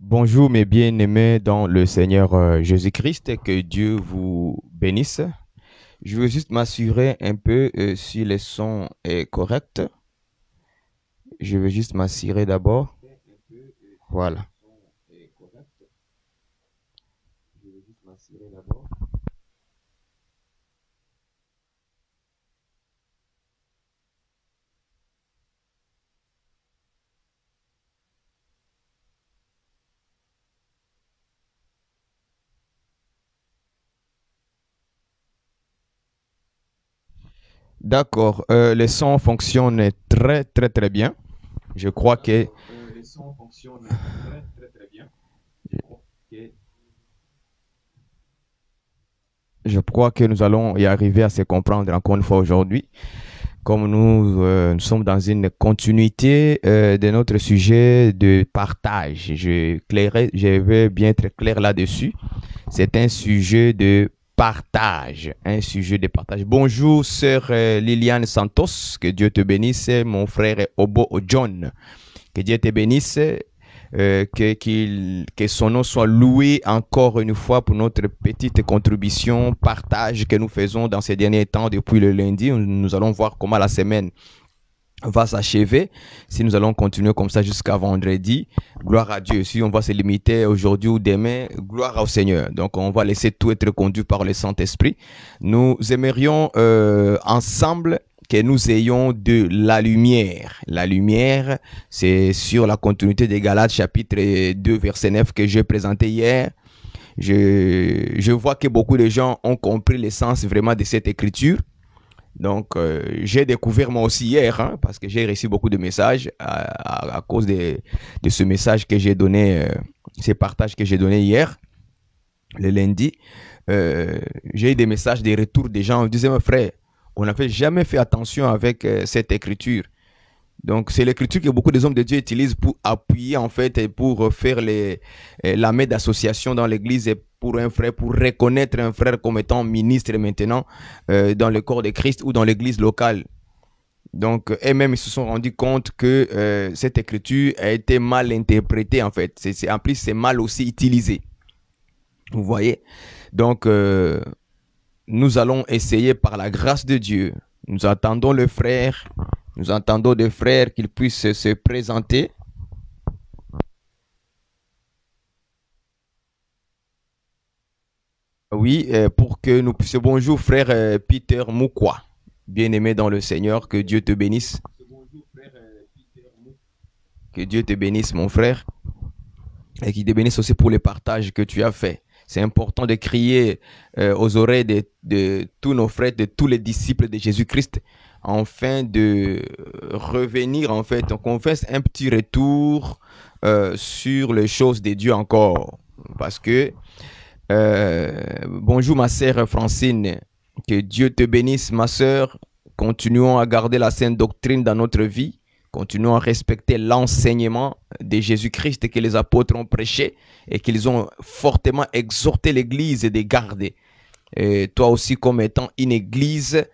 Bonjour mes bien-aimés dans le Seigneur Jésus-Christ, que Dieu vous bénisse. Je veux juste m'assurer un peu si le son est correct. Je veux juste m'assurer d'abord. Voilà. D'accord, le son fonctionne très bien. Je crois que je crois que nous allons y arriver à se comprendre encore une fois aujourd'hui. Comme nous sommes dans une continuité de notre sujet de partage. Je vais bien être clair là-dessus. C'est un sujet de partage. Un sujet de partage. Bonjour, sœur Liliane Santos. Que Dieu te bénisse. Mon frère Obo John. Que Dieu te bénisse. Que son nom soit loué encore une fois pour notre petite contribution, partage que nous faisons dans ces derniers temps depuis le lundi. Nous allons voir comment la semaine va s'achever. Si nous allons continuer comme ça jusqu'à vendredi, gloire à Dieu. Si on va se limiter aujourd'hui ou demain, gloire au Seigneur. Donc on va laisser tout être conduit par le Saint-Esprit. Nous aimerions ensemble que nous ayons de la lumière. La lumière, c'est sur la continuité des Galates chapitre 2 verset 9 que j'ai présenté hier. Je vois que beaucoup de gens ont compris l'essence vraiment de cette écriture. Donc, j'ai découvert moi aussi hier, parce que j'ai reçu beaucoup de messages à cause de ce message que j'ai donné, ces partages que j'ai donné hier, le lundi. J'ai eu des messages, des retours des gens. Ils disaient, mes frères, on n'avait jamais fait attention avec cette écriture. Donc, c'est l'écriture que beaucoup des hommes de Dieu utilisent pour appuyer, en fait, et pour faire la main d'association dans l'église et pour un frère, pour reconnaître un frère comme étant ministre maintenant dans le corps de Christ ou dans l'église locale. Donc, eux-mêmes, ils se sont rendus compte que cette écriture a été mal interprétée, en fait. En plus, c'est mal aussi utilisé. Vous voyez? Donc, nous allons essayer par la grâce de Dieu. Nous attendons le frère. Nous entendons des frères qu'ils puissent se présenter. Oui, pour que nous puissions... Bonjour frère Peter Moukwa, bien-aimé dans le Seigneur, que Dieu te bénisse. Que Dieu te bénisse mon frère et qu'il te bénisse aussi pour les partages que tu as faits. C'est important de crier aux oreilles de tous nos frères, de tous les disciples de Jésus-Christ, afin de revenir, en fait, qu'on fasse un petit retour sur les choses de Dieu encore. Parce que, bonjour ma sœur Francine, que Dieu te bénisse ma sœur, continuons à garder la sainte doctrine dans notre vie, continuons à respecter l'enseignement de Jésus-Christ que les apôtres ont prêché et qu'ils ont fortement exhorté l'église de garder. Et toi aussi comme étant une église,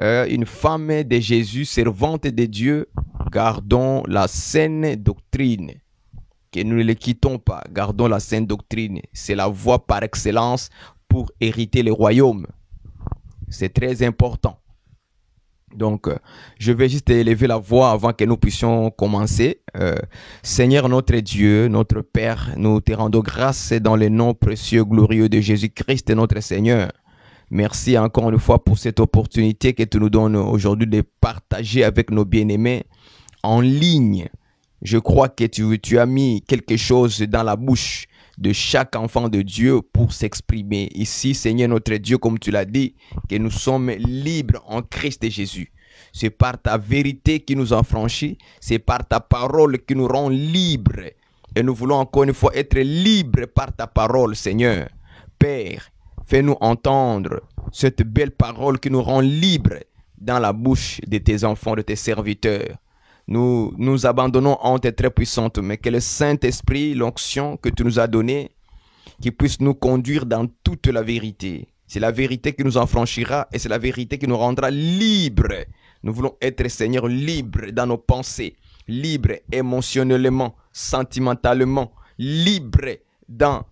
une femme de Jésus, servante de Dieu, gardons la saine doctrine. Que nous ne les quittons pas, gardons la saine doctrine. C'est la voie par excellence pour hériter le royaume. C'est très important. Donc, je vais juste élever la voix avant que nous puissions commencer. Seigneur notre Dieu, notre Père, nous te rendons grâce dans le nom précieux, glorieux de Jésus-Christ, notre Seigneur. Merci encore une fois pour cette opportunité que tu nous donnes aujourd'hui de partager avec nos bien-aimés en ligne. Je crois que tu as mis quelque chose dans la bouche de chaque enfant de Dieu pour s'exprimer. Ici, Seigneur notre Dieu, comme tu l'as dit, que nous sommes libres en Christ Jésus. C'est par ta vérité qui nous affranchit, c'est par ta parole qui nous rend libres. Et nous voulons encore une fois être libres par ta parole, Seigneur. Père, fais-nous entendre cette belle parole qui nous rend libres dans la bouche de tes enfants, de tes serviteurs. Nous nous abandonnons en tes très puissantes, mais que le Saint-Esprit, l'onction que tu nous as donnée, qui puisse nous conduire dans toute la vérité. C'est la vérité qui nous affranchira et c'est la vérité qui nous rendra libres. Nous voulons être, Seigneur, libres dans nos pensées, libres émotionnellement, sentimentalement, libres dans,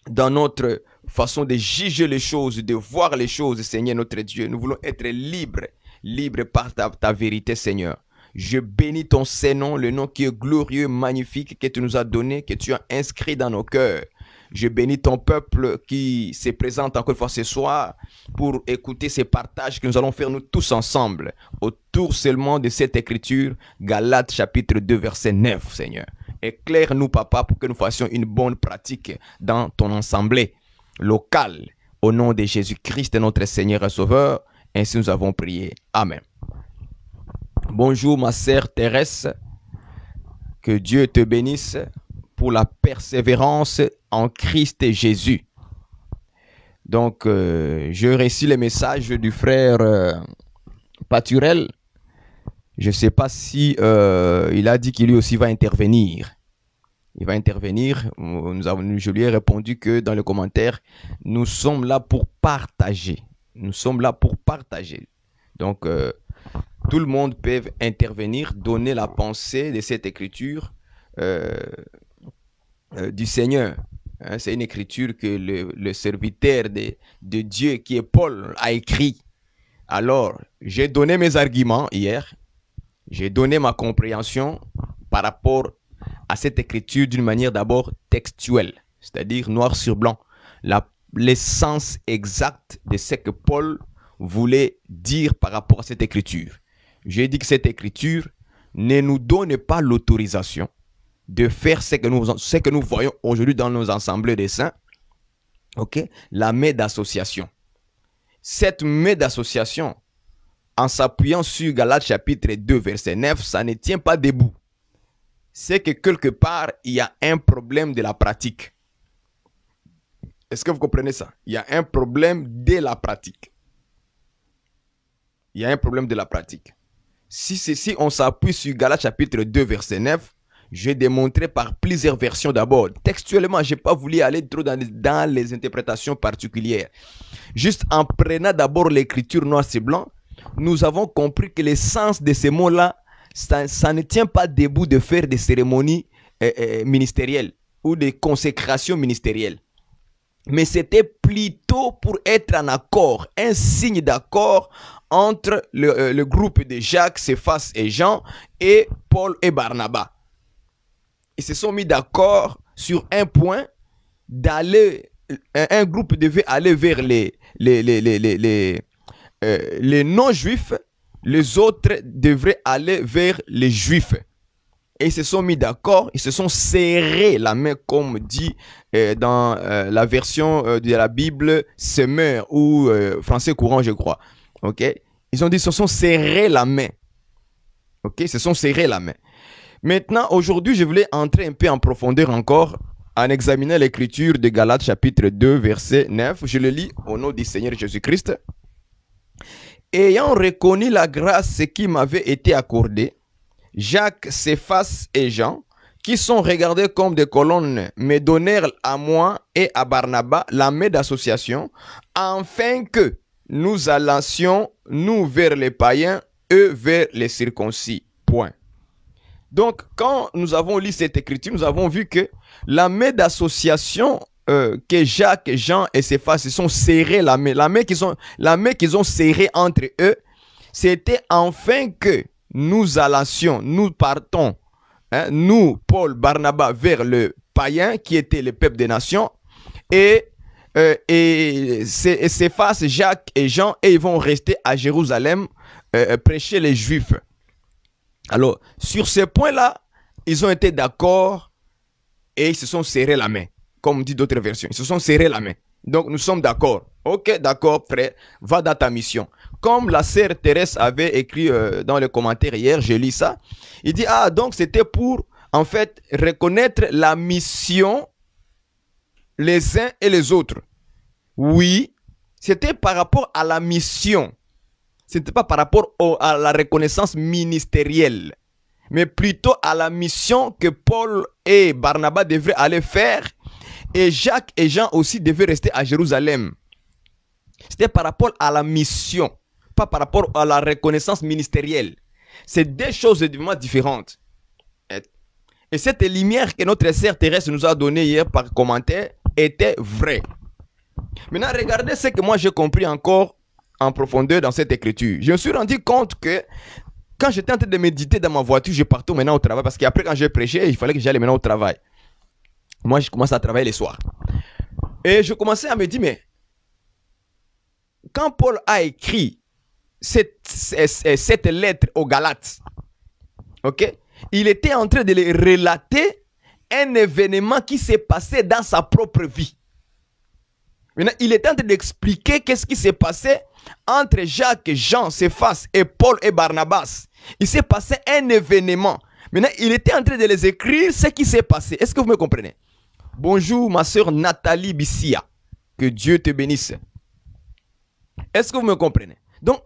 dans notre façon de juger les choses, de voir les choses, Seigneur notre Dieu. Nous voulons être libres, libres par ta vérité, Seigneur. Je bénis ton Saint-Nom, le nom qui est glorieux, magnifique, que tu nous as donné, que tu as inscrit dans nos cœurs. Je bénis ton peuple qui se présente encore une fois ce soir pour écouter ces partages que nous allons faire nous tous ensemble autour seulement de cette écriture, Galates chapitre 2 verset 9, Seigneur. Éclaire-nous, Papa, pour que nous fassions une bonne pratique dans ton assemblée locale. Au nom de Jésus-Christ, notre Seigneur et Sauveur, ainsi nous avons prié. Amen. Bonjour ma sœur Thérèse, que Dieu te bénisse pour la persévérance en Christ Jésus. Donc, je récite le message du frère Paturel. Je ne sais pas si il a dit qu'il lui aussi va intervenir. Il va intervenir. Je lui ai répondu que dans le commentaire, nous sommes là pour partager. Nous sommes là pour partager. Donc, tout le monde peut intervenir, donner la pensée de cette écriture du Seigneur. Hein, c'est une écriture que le serviteur de Dieu, qui est Paul, a écrit. Alors, j'ai donné mes arguments hier. J'ai donné ma compréhension par rapport à cette écriture d'une manière d'abord textuelle, c'est-à-dire noir sur blanc. L'essence exacte de ce que Paul voulait dire par rapport à cette écriture. J'ai dit que cette écriture ne nous donne pas l'autorisation de faire ce que nous voyons aujourd'hui dans nos assemblées des saints. Ok, la main d'association. Cette main d'association, en s'appuyant sur Galates chapitre 2 verset 9, ça ne tient pas debout. C'est que quelque part, il y a un problème de la pratique. Est-ce que vous comprenez ça? Il y a un problème de la pratique. Il y a un problème de la pratique. Si on s'appuie sur Galates chapitre 2 verset 9, je vais démontrer par plusieurs versions d'abord. Textuellement, je n'ai pas voulu aller trop dans les interprétations particulières. Juste en prenant d'abord l'écriture noir sur blanc, nous avons compris que l'essence de ces mots-là, ça ne tient pas debout de faire des cérémonies ministérielles ou des consécrations ministérielles. Mais c'était plutôt pour être en accord, un signe d'accord entre le groupe de Jacques, Céphas et Jean et Paul et Barnabas. Ils se sont mis d'accord sur un point d'aller, un groupe devait aller vers les non-juifs, les autres devraient aller vers les juifs. Et ils se sont mis d'accord, ils se sont serrés la main, comme dit dans la version de la Bible Semeur ou français courant, je crois. Ok, ils ont dit, ils se sont serrés la main. Ok, ils se sont serrés la main. Maintenant, aujourd'hui, je voulais entrer un peu en profondeur encore en examinant l'écriture de Galates chapitre 2, verset 9. Je le lis au nom du Seigneur Jésus-Christ. Ayant reconnu la grâce qui m'avait été accordée, Jacques, Céphas et Jean, qui sont regardés comme des colonnes, me donnèrent à moi et à Barnabas la main d'association, afin que nous allions nous vers les païens, eux vers les circoncis. Point. Donc, quand nous avons lu cette écriture, nous avons vu que la main d'association que Jacques, Jean et Céphas se sont serrés la main qu'ils ont serrée entre eux, c'était afin que nous allions, nous partons, nous, Paul, Barnabas, vers le païen qui était le peuple des nations, et Céphas, Jacques et Jean, et ils vont rester à Jérusalem prêcher les Juifs. Alors, sur ce point-là, ils ont été d'accord et ils se sont serrés la main, comme dit d'autres versions. Ils se sont serrés la main. Donc, nous sommes d'accord. Ok, d'accord, frère, va dans ta mission. Comme la sœur Thérèse avait écrit dans le commentaire hier, je lis ça. Il dit, donc c'était pour, en fait, reconnaître la mission les uns et les autres. Oui, c'était par rapport à la mission. Ce n'était pas par rapport à la reconnaissance ministérielle, mais plutôt à la mission que Paul et Barnabas devraient aller faire, et Jacques et Jean aussi devaient rester à Jérusalem. C'était par rapport à la mission, pas par rapport à la reconnaissance ministérielle. C'est deux choses vraiment différentes. Et cette lumière que notre sœur Thérèse nous a donnée hier par commentaire était vraie. Maintenant, regardez ce que moi j'ai compris encore en profondeur dans cette écriture. Je me suis rendu compte que quand j'étais en train de méditer dans ma voiture, je partais maintenant au travail parce qu'après quand j'ai prêché, il fallait que j'aille maintenant au travail. Moi, je commence à travailler les soirs. Et je commençais à me dire, mais quand Paul a écrit cette lettre aux Galates, ok, il était en train de les relater un événement qui s'est passé dans sa propre vie. Maintenant, il était en train d'expliquer qu'est-ce qui s'est passé entre Jacques, Jean, Céphas et Paul et Barnabas. Il s'est passé un événement. Maintenant, il était en train de les écrire ce qui s'est passé. Est-ce que vous me comprenez? Bonjour, ma soeur Nathalie Bissia. Que Dieu te bénisse. Est-ce que vous me comprenez? Donc,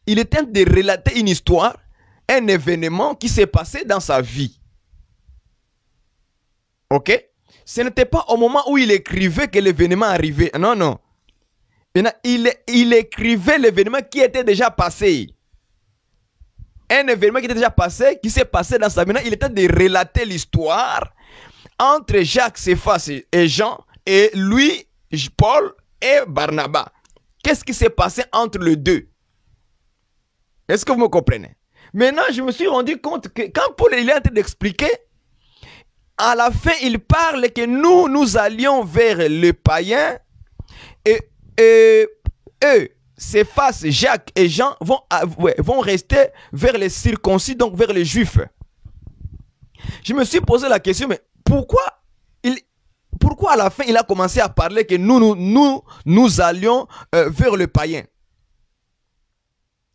il était en train de relater une histoire, un événement qui s'est passé dans sa vie. Ok? Ce n'était pas au moment où il écrivait que l'événement arrivait. Non, non. Il écrivait l'événement qui était déjà passé. Un événement qui était déjà passé, qui s'est passé dans sa vie. Il était en train de relater l'histoire entre Jacques, Céphas et Jean, et lui, Paul et Barnabas. Qu'est-ce qui s'est passé entre les deux? Est-ce que vous me comprenez? Maintenant, je me suis rendu compte que quand Paul est en train d'expliquer, à la fin, il parle que nous allions vers les païens et eux, Céphas, Jacques et Jean vont rester vers les circoncis, donc vers les juifs. Je me suis posé la question, mais pourquoi à la fin il a commencé à parler que nous allions vers le païen?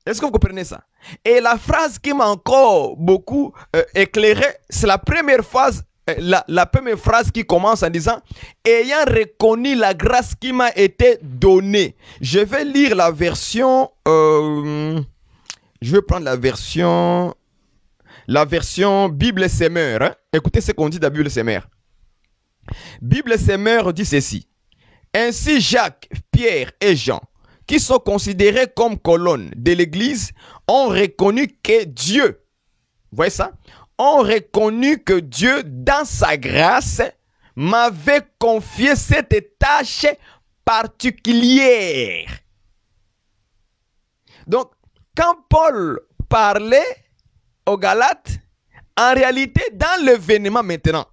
Est-ce que vous comprenez ça? Et la phrase qui m'a encore beaucoup éclairé, c'est la première phrase. La première phrase qui commence en disant « Ayant reconnu la grâce qui m'a été donnée ». Je vais lire la version... je vais prendre la version Bible Semeur. Hein? Écoutez ce qu'on dit dans la Bible Semeur. Bible Semeur dit ceci. « Ainsi Jacques, Pierre et Jean, qui sont considérés comme colonnes de l'Église, ont reconnu que Dieu... » Vous voyez ça? Ont reconnu que Dieu, dans sa grâce, m'avait confié cette tâche particulière. Donc, quand Paul parlait aux Galates, en réalité, dans l'événement maintenant,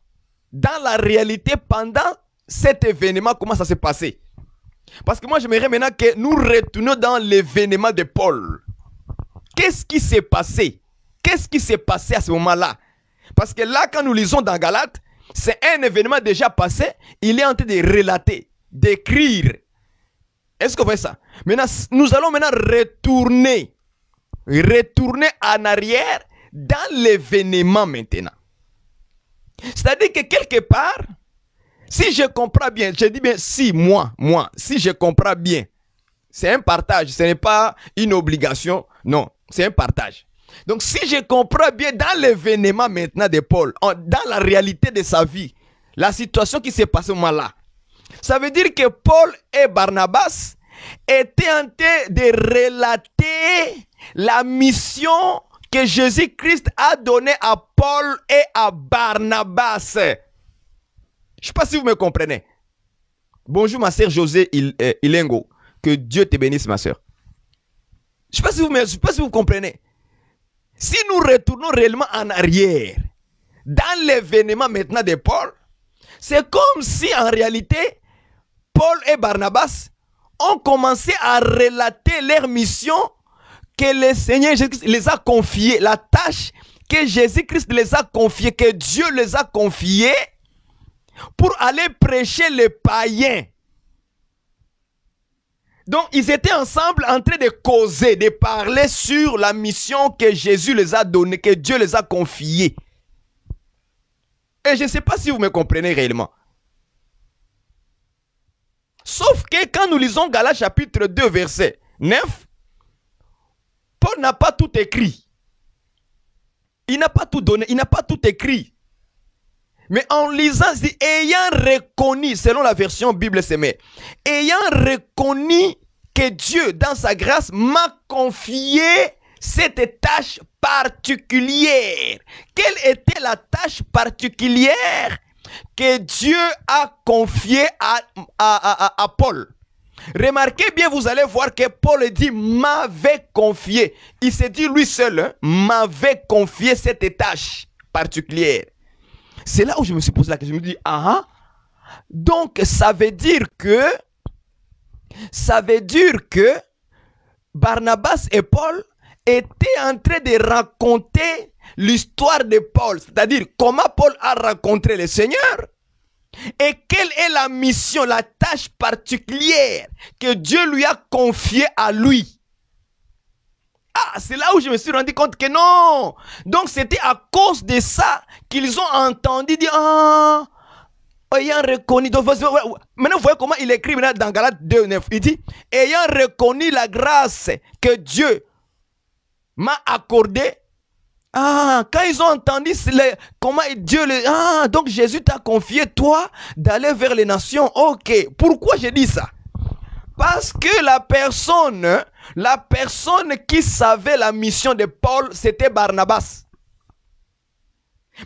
dans la réalité, pendant cet événement, comment ça s'est passé? Parce que moi, j'aimerais maintenant que nous retournions dans l'événement de Paul. Qu'est-ce qui s'est passé? Qu'est-ce qui s'est passé à ce moment-là? Parce que là, quand nous lisons dans Galates, c'est un événement déjà passé. Il est en train de relater, d'écrire. Est-ce que vous voyez ça? Maintenant, nous allons maintenant retourner en arrière dans l'événement maintenant. C'est-à-dire que quelque part, si je comprends bien, je dis bien si, moi, si je comprends bien, c'est un partage, ce n'est pas une obligation, non, c'est un partage. Donc, si je comprends bien dans l'événement maintenant de Paul, dans la réalité de sa vie, la situation qui s'est passée au moment-là, ça veut dire que Paul et Barnabas étaient en train de relater la mission que Jésus-Christ a donnée à Paul et à Barnabas. Je ne sais pas si vous me comprenez. Bonjour ma sœur José Ilengo. Que Dieu te bénisse ma sœur. Je ne sais pas si vous comprenez. Si nous retournons réellement en arrière, dans l'événement maintenant de Paul, c'est comme si en réalité, Paul et Barnabas ont commencé à relater leur mission que le Seigneur Jésus-Christ les a confiée, la tâche que Jésus-Christ les a confiée, que Dieu les a confiée pour aller prêcher les païens. Donc, ils étaient ensemble en train de causer, de parler sur la mission que Jésus les a donnée, que Dieu les a confiée. Et je ne sais pas si vous me comprenez réellement. Sauf que quand nous lisons Galates chapitre 2, verset 9, Paul n'a pas tout écrit. Il n'a pas tout donné, il n'a pas tout écrit. Mais en lisant, c'est ayant reconnu, selon la version Bible Semeur, ayant reconnu que Dieu, dans sa grâce, m'a confié cette tâche particulière. Quelle était la tâche particulière que Dieu a confiée à Paul? Remarquez bien, vous allez voir que Paul dit m'avait confié. Il s'est dit lui seul, hein, m'avait confié cette tâche particulière. C'est là où je me suis posé la question. Je me dis, ah, donc ça veut dire que Barnabas et Paul étaient en train de raconter l'histoire de Paul, c'est-à-dire comment Paul a rencontré le Seigneur et quelle est la mission, la tâche particulière que Dieu lui a confiée à lui. Ah, c'est là où je me suis rendu compte que non. Donc c'était à cause de ça qu'ils ont entendu dire, ah, ayant reconnu, donc, maintenant vous voyez comment il écrit dans Galates 2:9, il dit, ayant reconnu la grâce que Dieu m'a accordée. Ah, quand ils ont entendu comment Dieu ah, donc Jésus t'a confié toi d'aller vers les nations. Ok, pourquoi j'ai dit ça? Parce que la personne qui savait la mission de Paul, c'était Barnabas.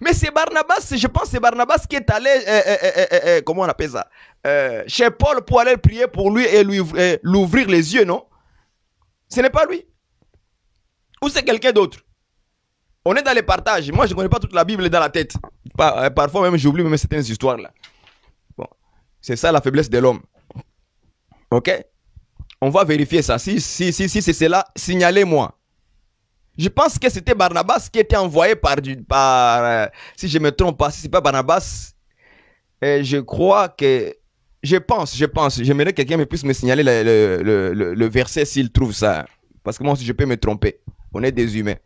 Mais c'est Barnabas, je pense que c'est Barnabas qui est allé, comment on appelle ça, chez Paul pour aller prier pour lui et lui l'ouvrir les yeux, non? Ce n'est pas lui. Ou c'est quelqu'un d'autre? On est dans les partages. Moi, je ne connais pas toute la Bible dans la tête. Parfois même, j'oublie même certaines histoires-là. Bon, c'est ça la faiblesse de l'homme. Ok? On va vérifier ça. Si c'est cela, signalez-moi. Je pense que c'était Barnabas qui était envoyé par si je ne me trompe pas, si ce n'est pas Barnabas, je crois que... Je pense. J'aimerais que quelqu'un puisse me signaler le verset s'il trouve ça. Parce que moi aussi, je peux me tromper. On est des humains.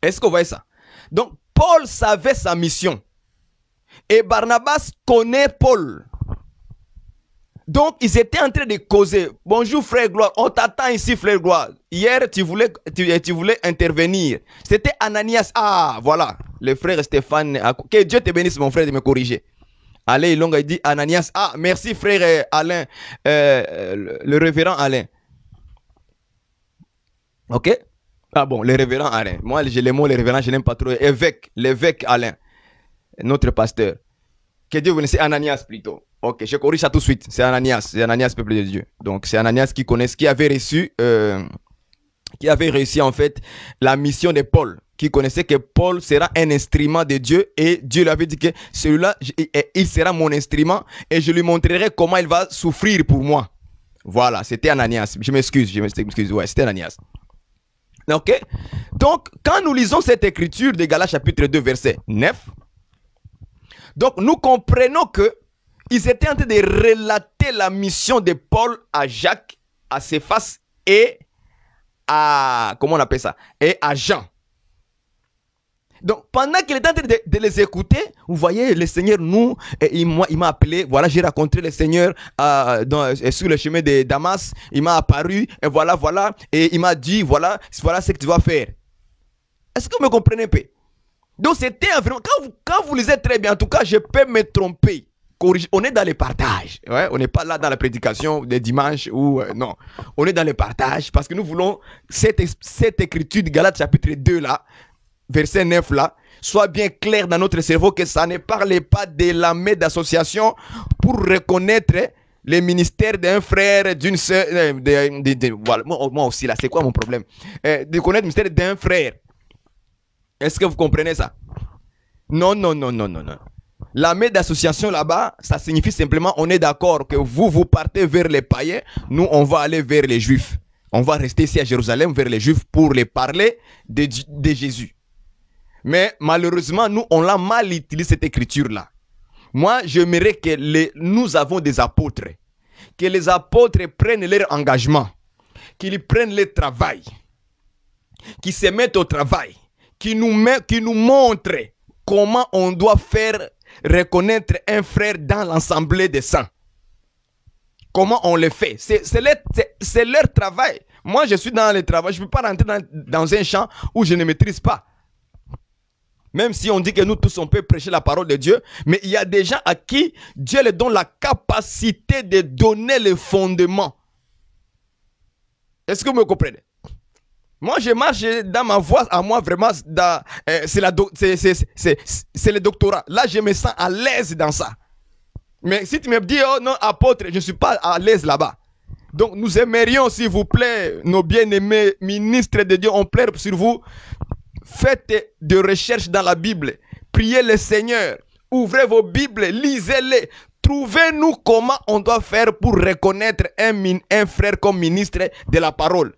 Est-ce que vous voyez ça? Donc, Paul savait sa mission. Et Barnabas connaît Paul. Donc, ils étaient en train de causer. Bonjour, frère Gloire. On t'attend ici, frère Gloire. Hier, tu voulais intervenir. C'était Ananias. Ah, voilà. Le frère Stéphane. Que Dieu te bénisse, mon frère, de me corriger. Allez, il dit Ananias. Ah, merci, frère Alain. Le révérend Alain. Ok? Ah bon, le révérend Alain. Moi, j'ai les mots, le révérend, je n'aime pas trop. L'évêque Alain, notre pasteur. Que Dieu vous bénisse, Ananias plutôt. Ok, je corrige ça tout de suite. C'est Ananias, peuple de Dieu. Donc, c'est Ananias qui avait réussi en fait la mission de Paul. Qui connaissait que Paul sera un instrument de Dieu. Et Dieu lui avait dit que celui-là, il sera mon instrument. Et je lui montrerai comment il va souffrir pour moi. Voilà, c'était Ananias. Je m'excuse. Ouais, c'était Ananias. Ok? Donc, quand nous lisons cette écriture de Galates chapitre 2, verset 9, donc nous comprenons que ils étaient en train de relater la mission de Paul à Jacques, à Céphas et à, comment on appelle ça? Et à Jean. Donc, pendant qu'il était en train de les écouter, vous voyez, le Seigneur, il m'a appelé, voilà, j'ai rencontré le Seigneur sur le chemin de Damas, il m'a apparu, et voilà, et il m'a dit, voilà ce que tu vas faire. Est-ce que vous me comprenez un peu? Donc, c'était vraiment, quand vous lisez très bien, en tout cas, je peux me tromper. On est dans les partages, ouais? On n'est pas là dans la prédication des dimanches, ou non, on est dans les partages, parce que nous voulons cette écriture de Galates chapitre 2 là, verset 9 là, soit bien clair dans notre cerveau que ça ne parle pas de la main d'association pour reconnaître les ministères d'un frère, d'une soeur, voilà. Moi aussi là, c'est quoi mon problème? De connaître le ministère d'un frère. Est-ce que vous comprenez ça? Non. La main d'association là-bas, ça signifie simplement on est d'accord que vous partez vers les païens, nous on va aller vers les juifs. On va rester ici à Jérusalem vers les juifs pour les parler de Jésus. Mais malheureusement, nous, on l'a mal utilisé cette écriture-là. Moi, j'aimerais que nous avons des apôtres. Que les apôtres prennent leur engagement. Qu'ils prennent le travail. Qu'ils se mettent au travail. Qu'ils nous montrent comment on doit faire reconnaître un frère dans l'assemblée des saints. Comment on le fait. C'est leur travail. Moi, je suis dans le travail. Je ne peux pas rentrer dans un champ où je ne maîtrise pas. Même si on dit que nous tous on peut prêcher la parole de Dieu, mais il y a des gens à qui Dieu leur donne la capacité de donner le fondement. Est-ce que vous me comprenez? Moi, je marche dans ma voie à moi, vraiment, c'est le doctorat. Là, je me sens à l'aise dans ça. Mais si tu me dis, oh non, apôtre, je ne suis pas à l'aise là-bas. Donc, nous aimerions, s'il vous plaît, nos bien-aimés ministres de Dieu, on plaît sur vous. Faites des recherches dans la Bible. Priez le Seigneur. Ouvrez vos Bibles, lisez-les. Trouvez-nous comment on doit faire pour reconnaître un frère comme ministre de la parole.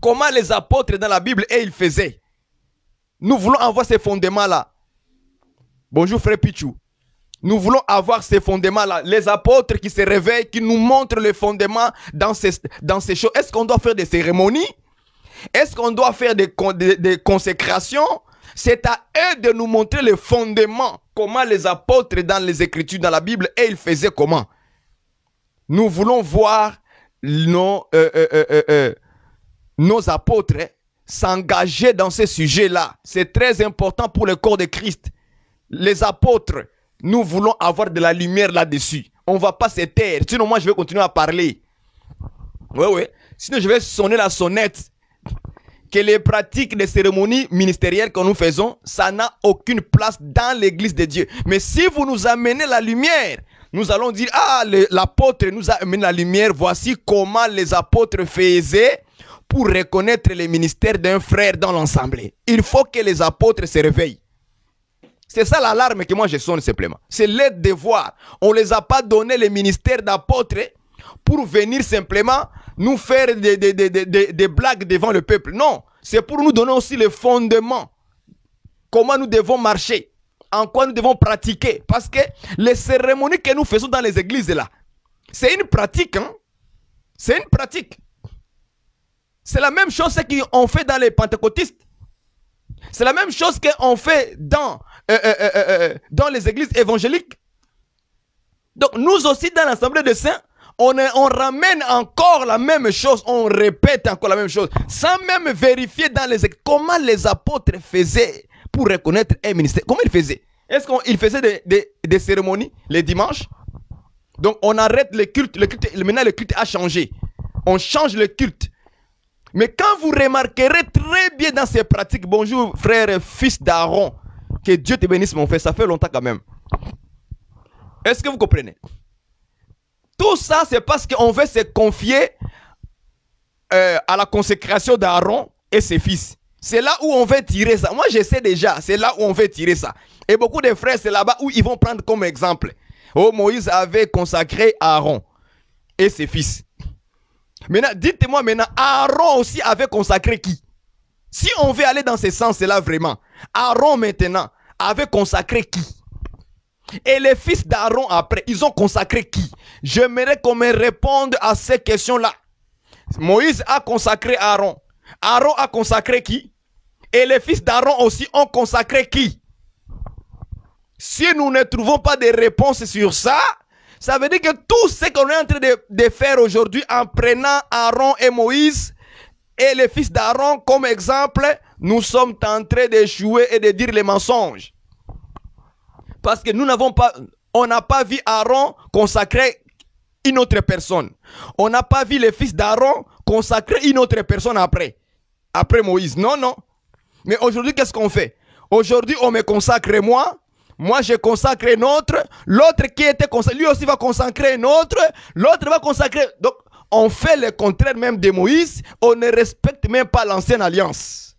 Comment les apôtres dans la Bible, ils faisaient. Nous voulons avoir ces fondements-là. Bonjour frère Pichou. Nous voulons avoir ces fondements-là. Les apôtres qui se réveillent, qui nous montrent les fondements dans ces choses. Est-ce qu'on doit faire des cérémonies? Est-ce qu'on doit faire des consécrations? C'est à eux de nous montrer les fondements. Comment les apôtres dans les Écritures, dans la Bible, et ils faisaient comment? Nous voulons voir nos apôtres s'engager dans ces sujets-là. C'est très important pour le corps de Christ. Les apôtres, nous voulons avoir de la lumière là-dessus. On ne va pas se taire. Sinon, moi, je vais continuer à parler. Oui. Sinon, je vais sonner la sonnette. Que les pratiques des cérémonies ministérielles que nous faisons, ça n'a aucune place dans l'église de Dieu. Mais si vous nous amenez la lumière, nous allons dire, ah, l'apôtre nous a amené la lumière. Voici comment les apôtres faisaient pour reconnaître les ministères d'un frère dans l'assemblée. Il faut que les apôtres se réveillent. C'est ça l'alarme que moi je sonne simplement. C'est leur devoir. On ne les a pas donné les ministères d'apôtres pour venir simplement nous faire des blagues devant le peuple. Non, c'est pour nous donner aussi le fondement. Comment nous devons marcher. En quoi nous devons pratiquer. Parce que les cérémonies que nous faisons dans les églises là, c'est une pratique. Hein? C'est une pratique. C'est la même chose qu'on fait dans les pentecôtistes. C'est la même chose qu'on fait dans les églises évangéliques. Donc nous aussi dans l'assemblée des saints, on ramène encore la même chose, on répète encore la même chose, sans même vérifier dans les églises. Comment les apôtres faisaient pour reconnaître un ministère? Comment ils faisaient? Est-ce qu'ils faisaient des cérémonies les dimanches? Donc on arrête le culte, maintenant le culte a changé. On change le culte. Mais quand vous remarquerez très bien dans ces pratiques, bonjour frère, fils d'Aaron, que Dieu te bénisse mon frère, ça fait longtemps quand même. Est-ce que vous comprenez? Tout ça, c'est parce qu'on veut se confier à la consécration d'Aaron et ses fils. C'est là où on veut tirer ça. Moi, je sais déjà, c'est là où on veut tirer ça. Et beaucoup de frères, c'est là-bas où ils vont prendre comme exemple. Oh, Moïse avait consacré Aaron et ses fils. Maintenant, dites-moi maintenant, Aaron aussi avait consacré qui? Si on veut aller dans ce sens-là vraiment, Aaron maintenant avait consacré qui? Et les fils d'Aaron après, ils ont consacré qui? J'aimerais qu'on me réponde à ces questions-là. Moïse a consacré Aaron. Aaron a consacré qui? Et les fils d'Aaron aussi ont consacré qui? Si nous ne trouvons pas de réponse sur ça, ça veut dire que tout ce qu'on est en train de faire aujourd'hui en prenant Aaron et Moïse et les fils d'Aaron comme exemple, nous sommes en train d'échouer et de dire les mensonges. Parce que on n'a pas vu Aaron consacrer une autre personne. On n'a pas vu les fils d'Aaron consacrer une autre personne après Moïse. Non, non. Mais aujourd'hui, qu'est-ce qu'on fait? Aujourd'hui, on me consacre moi. Moi, je consacre un autre. L'autre qui était consacré, lui aussi va consacrer un autre. L'autre va consacrer. Donc, on fait le contraire même de Moïse. On ne respecte même pas l'ancienne alliance.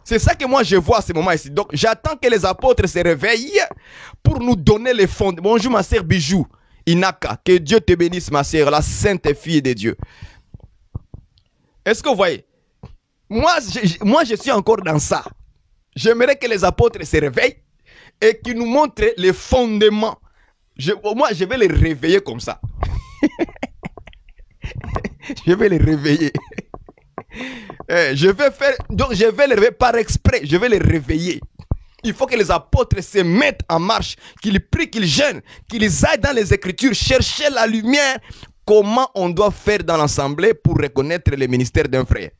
C'est ça que moi je vois à ce moment ici. Donc, j'attends que les apôtres se réveillent pour nous donner les fonds. Bonjour ma sœur Bijou, Inaka. Que Dieu te bénisse ma sœur, la sainte fille de Dieu. Est-ce que vous voyez? Moi, je suis encore dans ça. J'aimerais que les apôtres se réveillent et qu'ils nous montrent les fondements. Moi, je vais les réveiller comme ça. Je vais les réveiller. Je vais les réveiller par exprès. Je vais les réveiller. Il faut que les apôtres se mettent en marche, qu'ils prient, qu'ils jeûnent, qu'ils aillent dans les Écritures, chercher la lumière. Comment on doit faire dans l'assemblée pour reconnaître le ministère d'un frère?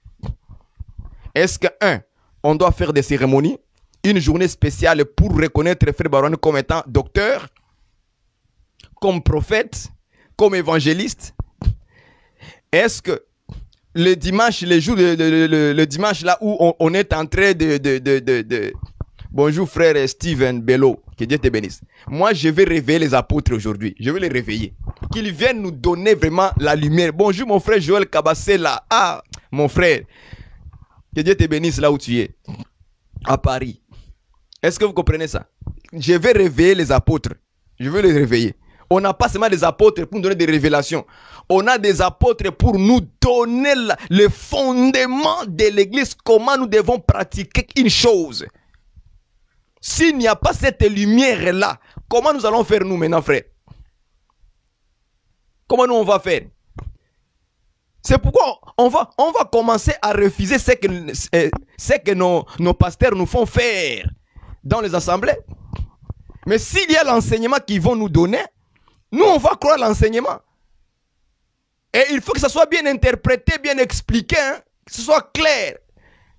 Est-ce que, on doit faire des cérémonies, une journée spéciale pour reconnaître Frère Baron comme étant docteur, comme prophète, comme évangéliste? Est-ce que le dimanche, le dimanche là où on est en train de... Bonjour frère Steven Bello, que Dieu te bénisse. Moi, je vais réveiller les apôtres aujourd'hui. Je vais les réveiller. Qu'ils viennent nous donner vraiment la lumière. Bonjour mon frère Joël Kabassé là. Ah, mon frère. Que Dieu te bénisse là où tu es. À Paris. Est-ce que vous comprenez ça? Je vais réveiller les apôtres. Je vais les réveiller. On n'a pas seulement des apôtres pour nous donner des révélations. On a des apôtres pour nous donner le fondement de l'église. Comment nous devons pratiquer une chose. S'il n'y a pas cette lumière-là, comment nous allons faire nous maintenant, frère? Comment nous on va faire? C'est pourquoi on va commencer à refuser ce que nos pasteurs nous font faire dans les assemblées. Mais s'il y a l'enseignement qu'ils vont nous donner, nous on va croire l'enseignement. Et il faut que ça soit bien interprété, bien expliqué, hein, que ce soit clair.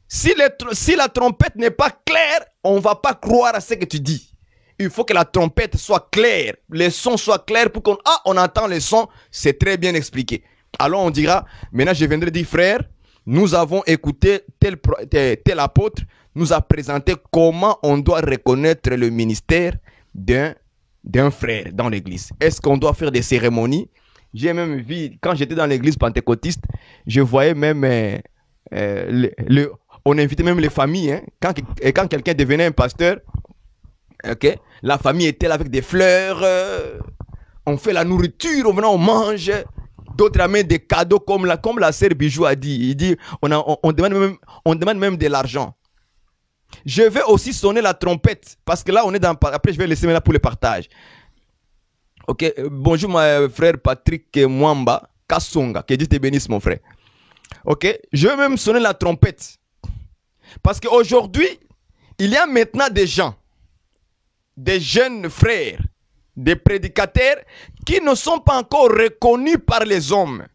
Si la trompette n'est pas claire, on ne va pas croire à ce que tu dis. Il faut que la trompette soit claire, les sons soient clairs pour qu'on on entend les sons, c'est très bien expliqué. Alors on dira, maintenant je viendrai dire, frère, nous avons écouté tel apôtre, nous a présenté comment on doit reconnaître le ministère d'un frère dans l'église. Est-ce qu'on doit faire des cérémonies? J'ai même vu, quand j'étais dans l'église pentecôtiste, je voyais même on invitait même les familles. Hein. Quand quelqu'un devenait un pasteur, okay, la famille était là avec des fleurs. On fait la nourriture, on mange. D'autres amènent des cadeaux comme la sœur Bijou a dit. Il dit, on demande même de l'argent. Je vais aussi sonner la trompette. Parce que là, on est dans... Après, je vais laisser là pour le partage. Ok, bonjour mon frère Patrick Mwamba Kassonga. Que Dieu te bénisse mon frère. Ok, je vais même sonner la trompette. Parce qu'aujourd'hui, il y a maintenant des gens, des jeunes frères, des prédicateurs qui ne sont pas encore reconnus par les hommes,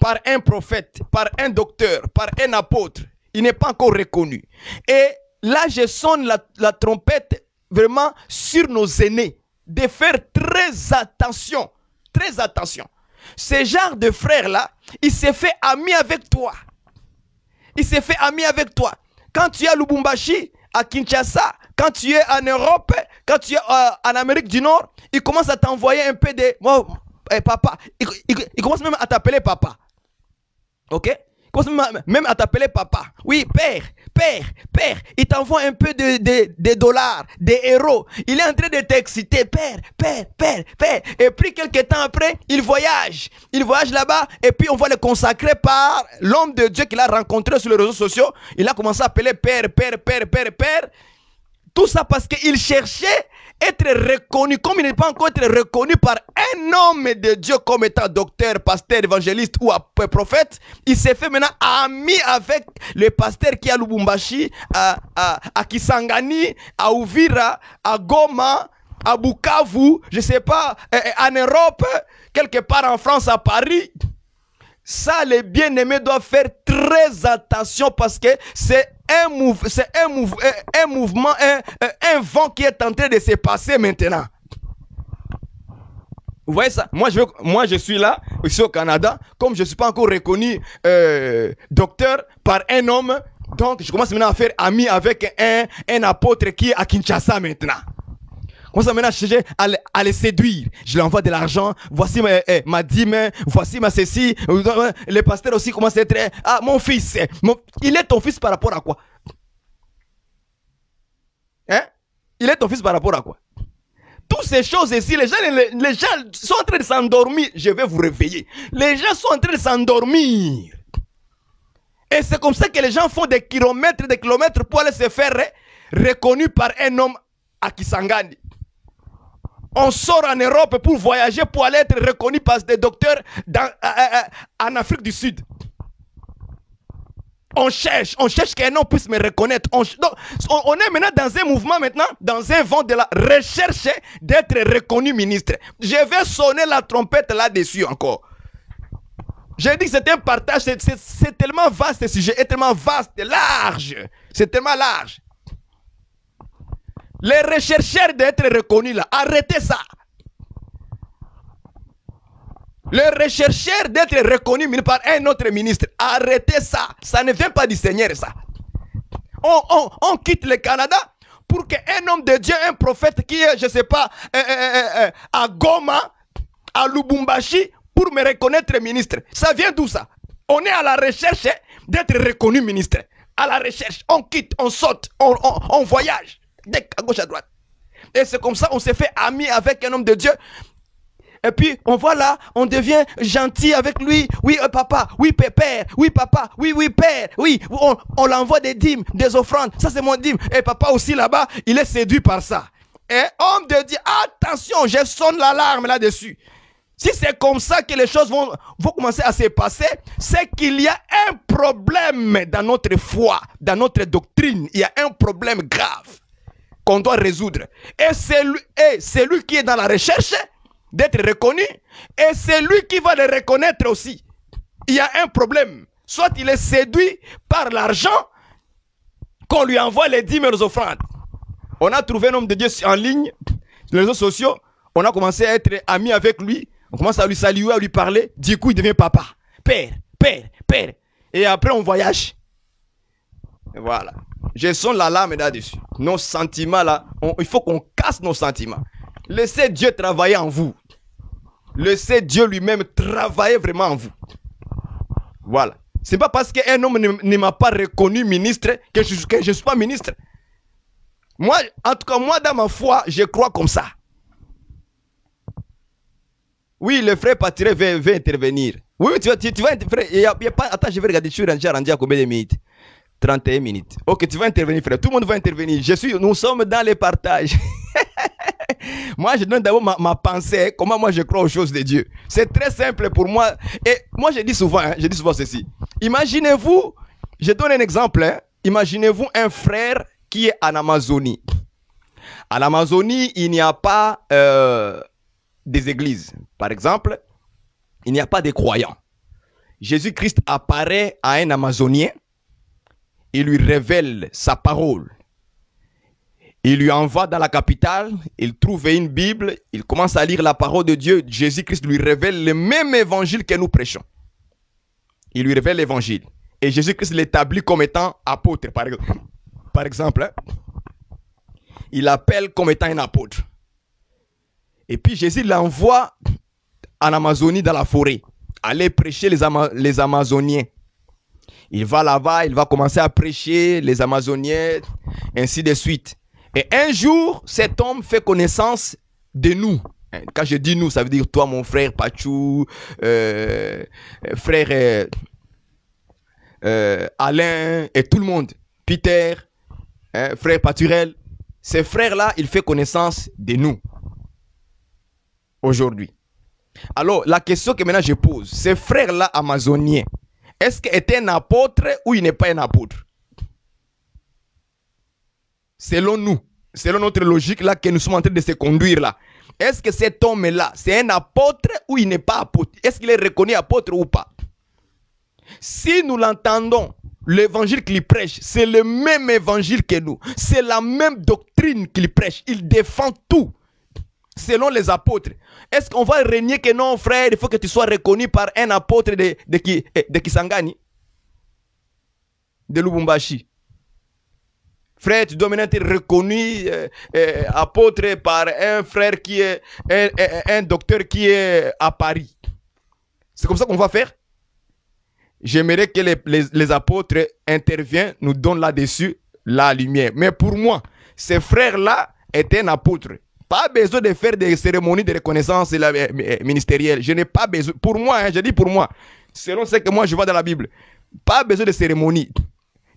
par un prophète, par un docteur, par un apôtre. Il n'est pas encore reconnu. Et là, je sonne la trompette vraiment sur nos aînés, de faire très attention, très attention. Ce genre de frère-là, il s'est fait ami avec toi. Il s'est fait ami avec toi. Quand tu es à Lubumbashi, à Kinshasa, quand tu es en Europe, quand tu es en Amérique du Nord, il commence à t'envoyer un peu de... Oh, papa. Il commence même à t'appeler papa. Ok? Il commence même à t'appeler papa. Oui, père. Il t'envoie un peu de dollars, des euros. Il est en train de t'exciter. Père. Et puis quelques temps après, il voyage. Il voyage là-bas et puis on va le consacrer par l'homme de Dieu qu'il a rencontré sur les réseaux sociaux. Il a commencé à appeler père. Tout ça parce qu'il cherchait être reconnu, comme il n'est pas encore être reconnu par un homme de Dieu comme étant docteur, pasteur, évangéliste ou prophète. Il s'est fait maintenant ami avec le pasteur qui est à Lubumbashi, à Kisangani, à Uvira, à Goma, à Bukavu, je ne sais pas, en Europe, quelque part en France, à Paris. Ça, les bien-aimés doivent faire très attention parce que c'est un mouvement, un vent qui est en train de se passer maintenant. Vous voyez ça? Moi, je suis là, ici au Canada, comme je ne suis pas encore reconnu docteur par un homme, donc je commence maintenant à faire ami avec un apôtre qui est à Kinshasa maintenant. Commence maintenant à les séduire. Je lui envoie de l'argent. Voici ma dîme. Voici ma ceci. Les pasteurs aussi commencent à être... Ah, mon fils. Il est ton fils par rapport à quoi? Hein? Il est ton fils par rapport à quoi? Toutes ces choses ici, les gens sont en train de s'endormir. Je vais vous réveiller. Les gens sont en train de s'endormir. Et c'est comme ça que les gens font des kilomètres pour aller se faire reconnus par un homme à Kisangani. On sort en Europe pour voyager, pour aller être reconnu par des docteurs en Afrique du Sud. On cherche qu'un homme puisse me reconnaître. On est maintenant dans un mouvement, dans un vent de la recherche d'être reconnu ministre. Je vais sonner la trompette là-dessus encore. J'ai dit que c'est un partage, c'est tellement vaste ce sujet, est tellement vaste, large. C'est tellement large. Les rechercheurs d'être reconnus là, arrêtez ça. Le rechercheur d'être reconnu par un autre ministre. Arrêtez ça. Ça ne vient pas du Seigneur, ça. On quitte le Canada pour qu'un homme de Dieu, un prophète qui est, je ne sais pas, à Goma, à Lubumbashi, pour me reconnaître ministre. Ça vient d'où ça? On est à la recherche d'être reconnu ministre. À la recherche. On quitte, on saute, on voyage. À gauche, à droite. Et c'est comme ça on s'est fait ami avec un homme de Dieu. Et puis, on voit là, on devient gentil avec lui. Oui, papa. Oui, père. Oui, papa. Oui, père. Oui, on l'envoie des dîmes, des offrandes. Ça, c'est mon dîme. Et papa aussi là-bas, il est séduit par ça. Et homme de Dieu, attention, je sonne l'alarme là-dessus. Si c'est comme ça que les choses vont commencer à se passer, c'est qu'il y a un problème dans notre foi, dans notre doctrine. Il y a un problème grave qu'on doit résoudre. Et c'est lui qui est dans la recherche d'être reconnu, et c'est lui qui va le reconnaître aussi. Il y a un problème. Soit il est séduit par l'argent qu'on lui envoie les dîmes et les offrandes. On a trouvé un homme de Dieu en ligne, sur les réseaux sociaux, on a commencé à être amis avec lui, on commence à lui saluer, à lui parler, du coup il devient papa, père, et après on voyage. Et voilà. Je sonne l'alarme là-dessus. Nos sentiments là, il faut qu'on casse nos sentiments. Laissez Dieu travailler en vous. Laissez Dieu lui-même travailler vraiment en vous. Voilà. C'est pas parce qu'un homme ne m'a pas reconnu ministre que je ne suis pas ministre. Moi, en tout cas, moi dans ma foi, je crois comme ça. Oui, le frère Patiré veut intervenir. Oui, tu vas intervenir. Attends, je vais regarder. Je suis rendu à combien de minutes? 31 minutes. Ok, tu vas intervenir, frère. Tout le monde va intervenir. Nous sommes dans les partages. Moi, je donne d'abord ma pensée, comment moi je crois aux choses de Dieu. C'est très simple pour moi. Et moi, je dis souvent ceci. Imaginez-vous, je donne un exemple. Imaginez-vous un frère qui est en Amazonie. En Amazonie, il n'y a pas des églises. Par exemple, il n'y a pas de croyants. Jésus-Christ apparaît à un Amazonien. Il lui révèle sa parole. Il lui envoie dans la capitale, il trouve une Bible, il commence à lire la parole de Dieu. Jésus-Christ lui révèle le même évangile que nous prêchons. Il lui révèle l'évangile. Et Jésus-Christ l'établit comme étant apôtre, par exemple. Il l'appelle comme étant un apôtre. Et puis Jésus l'envoie en Amazonie, dans la forêt, aller prêcher les Amazoniens. Il va là-bas, il va commencer à prêcher les Amazoniens, ainsi de suite. Et un jour, cet homme fait connaissance de nous. Quand je dis nous, ça veut dire toi, mon frère Pachou, frère Alain et tout le monde. Peter, frère Paturel. Ces frères-là, il fait connaissance de nous. Aujourd'hui. Alors, la question que maintenant je pose, ces frères-là amazoniens, est-ce qu'il est un apôtre ou il n'est pas un apôtre? Selon nous, selon notre logique là que nous sommes en train de se conduire là, est-ce que cet homme-là, c'est un apôtre ou il n'est pas apôtre? Est-ce qu'il est reconnu apôtre ou pas? Si nous l'entendons, l'évangile qu'il prêche, c'est le même évangile que nous. C'est la même doctrine qu'il prêche. Il défend tout selon les apôtres. Est-ce qu'on va régner que non, frère, il faut que tu sois reconnu par un apôtre de Kisangani, de Lubumbashi? Frère, tu dois maintenant être reconnu apôtre par un frère qui est un docteur qui est à Paris. C'est comme ça qu'on va faire? J'aimerais que les apôtres interviennent, nous donnent là-dessus la lumière. Mais pour moi, ces frères-là étaient un apôtre. Pas besoin de faire des cérémonies de reconnaissance ministérielle. Je n'ai pas besoin. Pour moi, je dis pour moi, selon ce que moi je vois dans la Bible, pas besoin de cérémonie.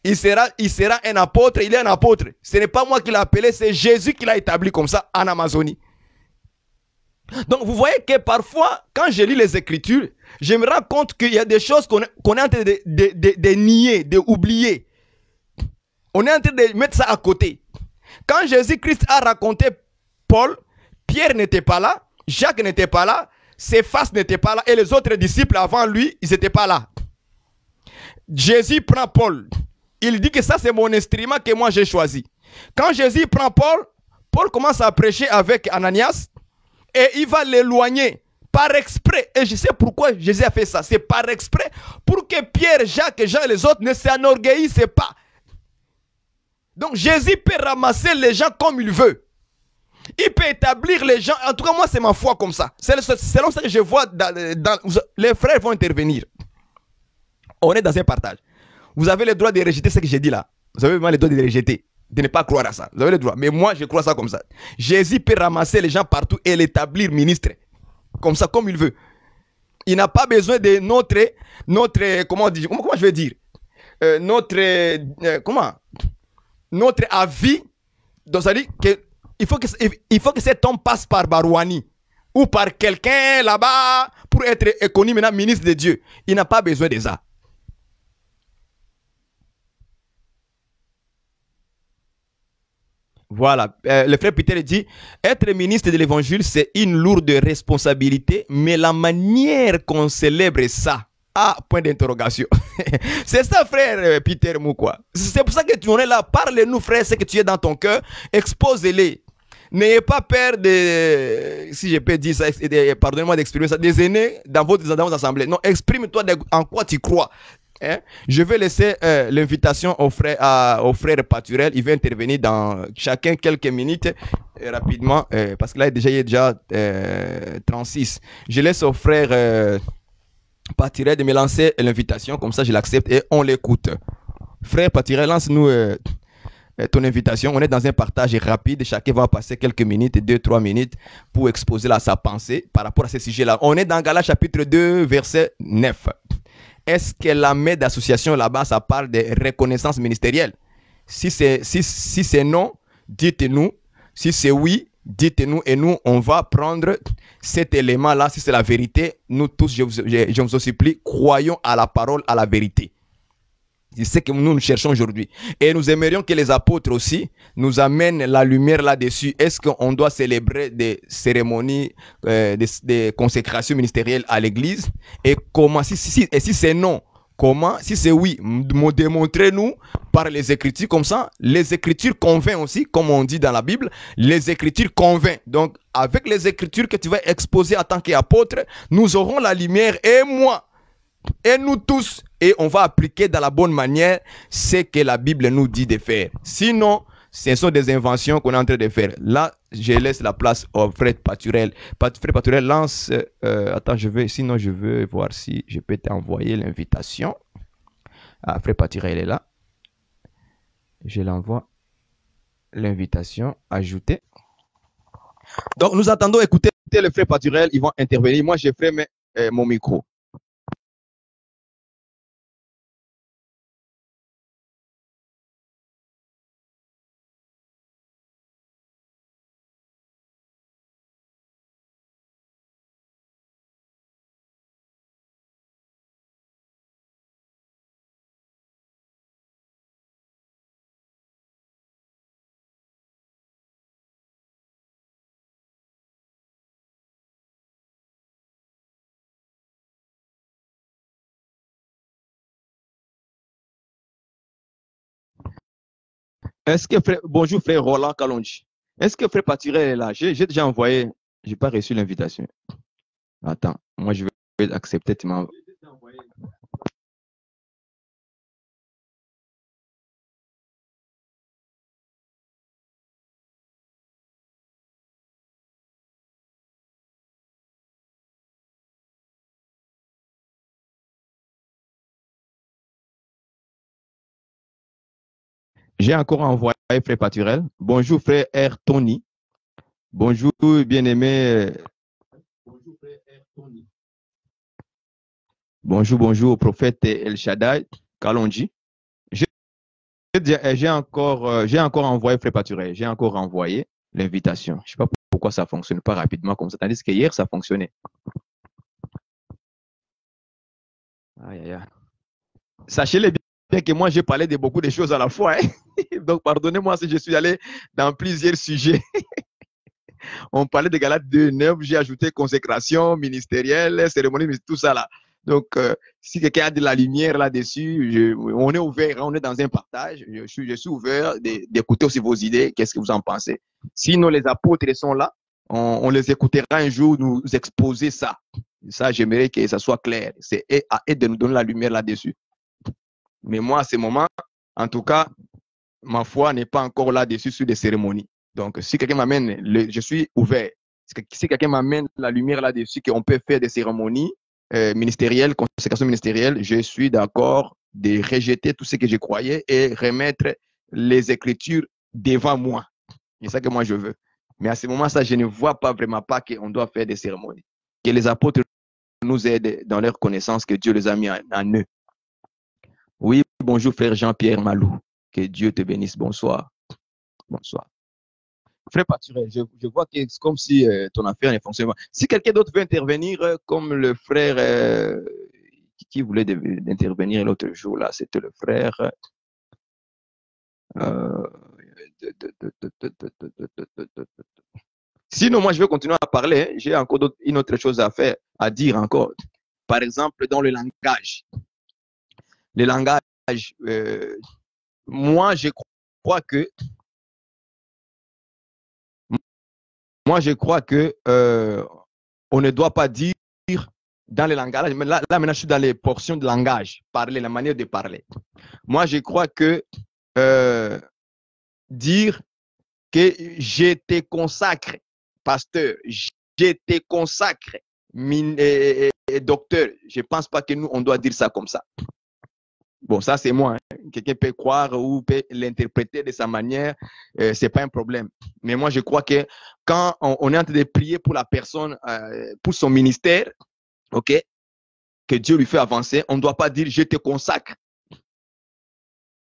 Il sera un apôtre, il est un apôtre. Ce n'est pas moi qui l'ai appelé, c'est Jésus qui l'a établi comme ça en Amazonie. Donc vous voyez que parfois, quand je lis les Écritures, je me rends compte qu'il y a des choses qu'on est en train de nier, d'oublier. On est en train de mettre ça à côté. Quand Jésus-Christ a raconté Paul, Pierre n'était pas là, Jacques n'était pas là, Céphas n'était pas là, et les autres disciples avant lui, ils n'étaient pas là. Jésus prend Paul. Il dit que ça c'est mon instrument que moi j'ai choisi. Quand Jésus prend Paul, Paul commence à prêcher avec Ananias et il va l'éloigner par exprès. Et je sais pourquoi Jésus a fait ça. C'est par exprès pour que Pierre, Jacques, Jean et les autres ne s'enorgueillissent pas. Donc Jésus peut ramasser les gens comme il veut. Il peut établir les gens. En tout cas, moi, c'est ma foi comme ça. C'est selon ça que je vois. Les frères vont intervenir. On est dans un partage. Vous avez le droit de rejeter ce que j'ai dit là. Vous avez vraiment le droit de les rejeter. De ne pas croire à ça. Vous avez le droit. Mais moi, je crois ça comme ça. Jésus peut ramasser les gens partout et l'établir ministre. Comme ça, comme il veut. Il n'a pas besoin de notre comment je vais dire notre avis. Donc, ça dit que il faut que cet homme passe par Barouani ou par quelqu'un là-bas pour être connu maintenant ministre de Dieu. Il n'a pas besoin de ça. Voilà, le frère Peter dit, être ministre de l'évangile, c'est une lourde responsabilité, mais la manière qu'on célèbre ça, point d'interrogation. C'est ça, frère Peter Moukwa. C'est pour ça que tu en es là. Parle-nous, frère, ce que tu es dans ton cœur, expose-les. N'ayez pas peur de, si je peux dire ça, pardonnez-moi d'exprimer ça, des aînés dans votre assemblée. Non, exprime-toi en quoi tu crois. Hein? Je vais laisser l'invitation au frère Paturel. Il va intervenir dans chacun quelques minutes rapidement parce que là il est déjà 36. Je laisse au frère Paturel de me lancer l'invitation, comme ça je l'accepte et on l'écoute. Frère Paturel, lance-nous ton invitation. On est dans un partage rapide. Chacun va passer quelques minutes, 2-3 minutes pour exposer sa pensée par rapport à ce sujet-là. On est dans Galates chapitre 2, verset 9. Est-ce que la main d'association là-bas, ça parle de reconnaissance ministérielle? Si c'est non, dites-nous. Si c'est oui, dites-nous. Et nous, on va prendre cet élément-là. Si c'est la vérité, nous tous, je vous en supplie, croyons à la parole, à la vérité. C'est ce que nous cherchons aujourd'hui. Et nous aimerions que les apôtres aussi nous amènent la lumière là-dessus. Est-ce qu'on doit célébrer des cérémonies, des consécrations ministérielles à l'église? Et comment, et si c'est non, comment? Si c'est oui, démontrez-nous par les Écritures. Comme ça, les Écritures convainquent aussi, comme on dit dans la Bible. Les Écritures convainquent. Donc, avec les Écritures que tu vas exposer en tant qu'apôtre, nous aurons la lumière et moi. Et nous tous, et on va appliquer dans la bonne manière ce que la Bible nous dit de faire. Sinon, ce sont des inventions qu'on est en train de faire. Là, je laisse la place au frère Paturel. Frère Paturel, lance. Attends, je veux voir si je peux t'envoyer l'invitation. Ah, frère Paturel est là. Je l'envoie. L'invitation ajoutée. Donc, nous attendons écouter le frère Paturel. Ils vont intervenir. Moi, je ferme mon micro. Est-ce que bonjour frère Roland Kalonji. Est-ce que frère Paturel est là? J'ai déjà envoyé, j'ai pas reçu l'invitation. Attends, moi je vais accepter. J'ai encore envoyé frère Paturel. Bonjour frère R. Tony. Bonjour bien-aimé. Bonjour frère R. Tony. Bonjour au prophète El Shaddai Kalonji. J'ai encore envoyé frère Paturel. J'ai encore envoyé l'invitation. Je ne sais pas pourquoi ça ne fonctionne pas rapidement comme ça. Tandis que hier, ça fonctionnait. Aïe, aïe, aïe. Sachez-le bien que moi, j'ai parlé de beaucoup de choses à la fois. Hein? Donc, pardonnez-moi si je suis allé dans plusieurs sujets. On parlait de Galates 2:9, j'ai ajouté consécration ministérielle, cérémonie, tout ça là. Donc, si quelqu'un a de la lumière là-dessus, on est ouvert, on est dans un partage. Je suis ouvert d'écouter aussi vos idées. Qu'est-ce que vous en pensez? Sinon, les apôtres sont là. on les écoutera un jour nous exposer ça. Ça, j'aimerais que ça soit clair. C'est à eux de nous donner la lumière là-dessus. Mais moi, à ce moment, en tout cas, ma foi n'est pas encore là-dessus sur des cérémonies. Donc, si quelqu'un m'amène, je suis ouvert. Si quelqu'un m'amène la lumière là-dessus, qu'on peut faire des cérémonies ministérielles, consécrations ministérielles, je suis d'accord de rejeter tout ce que je croyais et remettre les Écritures devant moi. C'est ça que moi je veux. Mais à ce moment, ça, je ne vois pas vraiment pas qu'on doit faire des cérémonies. Que les apôtres nous aident dans leur connaissance que Dieu les a mis en eux. Oui, bonjour frère Jean-Pierre Malou. Que Dieu te bénisse. Bonsoir. Bonsoir. Frère Paturel, je vois que c'est comme si ton affaire ne fonctionne pas. Si quelqu'un d'autre veut intervenir, comme le frère qui voulait intervenir l'autre jour, là, c'était le frère. Sinon, moi, je vais continuer à parler. J'ai encore une autre chose à faire, à dire encore. Par exemple, dans le langage. Le langage, moi, je crois que on ne doit pas dire dans le langage. Mais là, maintenant, je suis dans les portions de langage, parler, la manière de parler. Moi, je crois que dire que je te consacre, pasteur, je te consacre, docteur, je ne pense pas que nous, on doit dire ça comme ça. Bon, ça, c'est moi. Hein. Quelqu'un peut croire ou peut l'interpréter de sa manière, ce n'est pas un problème. Mais moi, je crois que quand on est en train de prier pour la personne, pour son ministère, ok, que Dieu lui fait avancer, on ne doit pas dire « je te consacre ».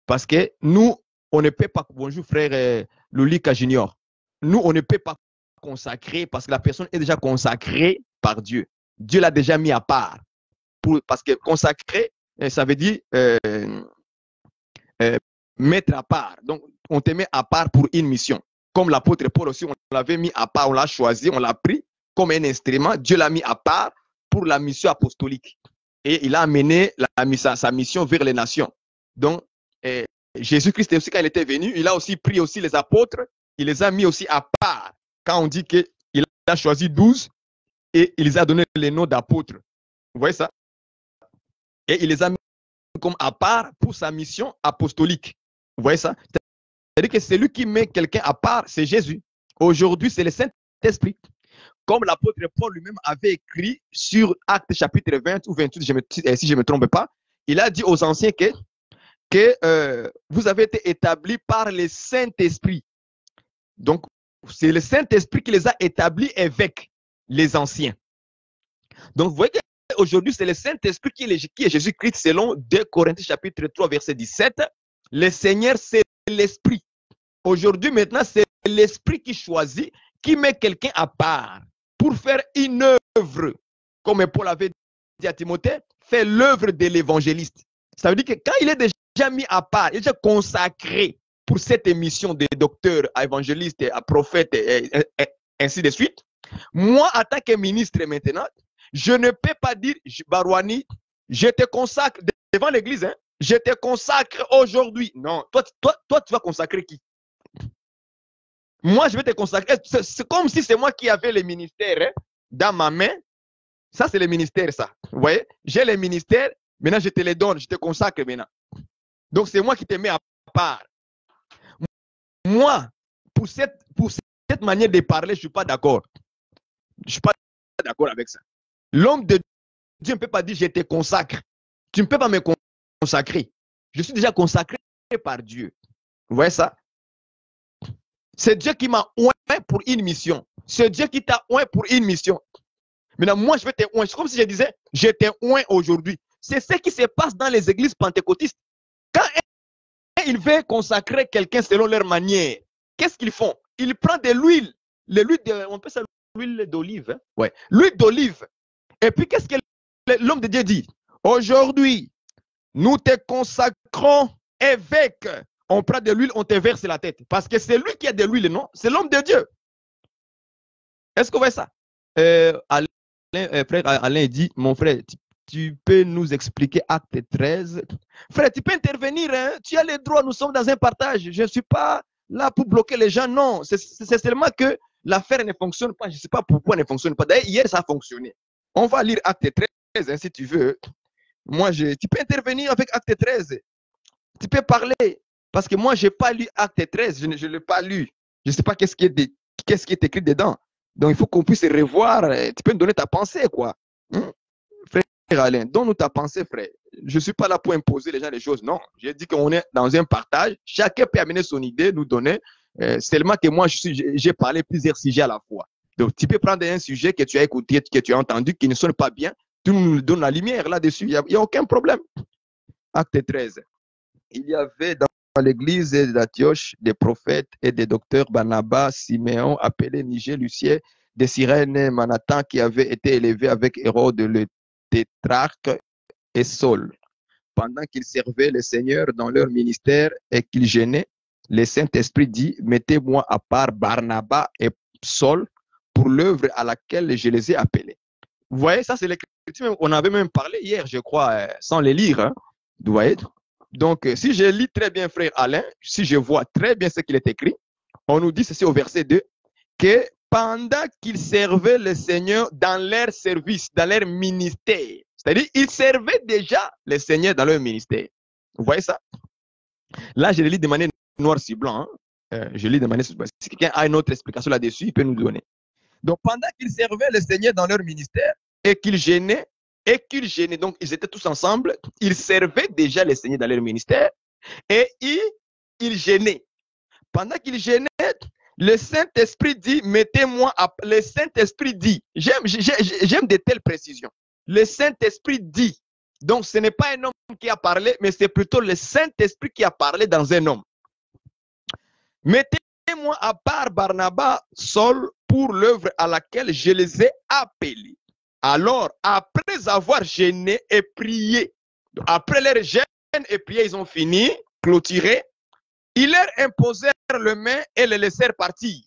Parce que nous, on ne peut pas, bonjour frère Lolika Junior, nous, on ne peut pas consacrer parce que la personne est déjà consacrée par Dieu. Dieu l'a déjà mis à part. Parce que consacrer, ça veut dire mettre à part. Donc, on te met à part pour une mission. Comme l'apôtre Paul aussi, on l'avait mis à part, on l'a choisi, on l'a pris comme un instrument. Dieu l'a mis à part pour la mission apostolique. Et il a amené sa mission vers les nations. Donc, Jésus-Christ aussi, quand il était venu, il a aussi pris aussi les apôtres, il les a mis aussi à part. Quand on dit qu'il a choisi 12 et il les a donné les noms d'apôtres. Vous voyez ça? Et il les a mis comme à part pour sa mission apostolique. Vous voyez ça? C'est-à-dire que celui qui met quelqu'un à part, c'est Jésus. Aujourd'hui, c'est le Saint-Esprit. Comme l'apôtre Paul lui-même avait écrit sur Actes chapitre 20 ou 28, si je ne me trompe pas, il a dit aux anciens que vous avez été établis par le Saint-Esprit. Donc, c'est le Saint-Esprit qui les a établis avec les anciens. Donc, vous voyez qu'aujourd'hui, c'est le Saint-Esprit qui est Jésus-Christ selon 2 Corinthiens chapitre 3, verset 17. Le Seigneur, c'est l'Esprit. Aujourd'hui, maintenant, c'est l'Esprit qui choisit, qui met quelqu'un à part pour faire une œuvre. Comme Paul avait dit à Timothée, fait l'œuvre de l'évangéliste. Ça veut dire que quand il est déjà mis à part, il est déjà consacré pour cette émission de docteur, à évangéliste, à prophète, et ainsi de suite. Moi, en tant que ministre maintenant, je ne peux pas dire, Barouani, je te consacre devant l'église, hein, je te consacre aujourd'hui. Non, toi, tu vas consacrer qui? Moi, je vais te consacrer. C'est comme si c'est moi qui avais le ministère hein, dans ma main. Ça, c'est le ministère, ça. Vous voyez? J'ai le ministère, maintenant je te les donne, je te consacre maintenant. Donc, c'est moi qui te mets à part. Moi, pour cette manière de parler, je ne suis pas d'accord. Je ne suis pas d'accord avec ça. L'homme de Dieu ne peut pas dire je te consacre. Tu ne peux pas me consacrer. Je suis déjà consacré par Dieu. Vous voyez ça? C'est Dieu qui m'a oint pour une mission. C'est Dieu qui t'a oint pour une mission. Maintenant, moi, je vais te oint. C'est comme si je disais, je t'ai oint aujourd'hui. C'est ce qui se passe dans les églises pentecôtistes. Quand ils veulent consacrer quelqu'un selon leur manière, qu'est-ce qu'ils font? Ils prennent de l'huile. On peut ça l'huile d'olive. Hein? Ouais. L'huile d'olive. Et puis, qu'est-ce que l'homme de Dieu dit? Aujourd'hui, nous te consacrons évêque. On prend de l'huile, on te verse la tête. Parce que c'est lui qui a de l'huile, non? C'est l'homme de Dieu. Est-ce que vous voyez ça? Frère Alain dit, mon frère, tu peux nous expliquer Acte 13? Frère, tu peux intervenir, hein? Tu as le droit, nous sommes dans un partage. Je ne suis pas là pour bloquer les gens, non. C'est seulement que l'affaire ne fonctionne pas. Je ne sais pas pourquoi elle ne fonctionne pas. D'ailleurs, hier, ça a fonctionné. On va lire Acte 13, hein, si tu veux. Tu peux intervenir avec Acte 13. Tu peux parler. Parce que moi, je n'ai pas lu Acte 13. Je ne l'ai pas lu. Je ne sais pas qu'est-ce qui est écrit dedans. Donc, il faut qu'on puisse revoir. Tu peux me donner ta pensée, quoi. Frère Alain, donne-nous ta pensée, frère. Je ne suis pas là pour imposer les gens les choses. Non, j'ai dit qu'on est dans un partage. Chacun peut amener son idée, nous donner. Seulement que moi, j'ai parlé plusieurs sujets à la fois. Donc, tu peux prendre un sujet que tu as écouté, que tu as entendu, qui ne sonne pas bien. Tu nous donnes la lumière là-dessus. Il n'y a aucun problème. Acte 13. Il y avait dans l'église d'Antioche des prophètes et des docteurs Barnabas, Siméon, appelé Niger, Lucien, des Cyrènes, Manathan, qui avaient été élevés avec Hérode le tétrarque et Saul. Pendant qu'ils servaient le Seigneur dans leur ministère et qu'ils gênaient, le Saint-Esprit dit, mettez-moi à part Barnabas et Saul pour l'œuvre à laquelle je les ai appelés. Vous voyez, ça c'est l'écriture. On avait même parlé hier, je crois, sans les lire. Hein. Vous voyez? Donc, si je lis très bien, frère Alain, si je vois très bien ce qu'il est écrit, on nous dit ceci au verset 2, que pendant qu'ils servaient le Seigneur dans leur service, dans leur ministère, c'est-à-dire ils servaient déjà le Seigneur dans leur ministère. Vous voyez ça? Là, je le lis de manière noir sur blanc. Hein. Je lis de manière sur blanc. Si quelqu'un a une autre explication là-dessus, il peut nous donner. Donc, pendant qu'ils servaient le Seigneur dans leur ministère et qu'ils gênaient, donc ils étaient tous ensemble, ils servaient déjà le Seigneur dans leur ministère et ils gênaient. Pendant qu'ils gênaient, le Saint-Esprit dit, mettez-moi à... Le Saint-Esprit dit, j'aime de telles précisions. Le Saint-Esprit dit. Donc, ce n'est pas un homme qui a parlé, mais c'est plutôt le Saint-Esprit qui a parlé dans un homme. Mettez-moi à part Barnabas, Saul, pour l'œuvre à laquelle je les ai appelés. Alors, après avoir gêné et prié, après leur gêne et prié, ils ont fini, clôturé, ils leur imposèrent les mains et les laissèrent partir.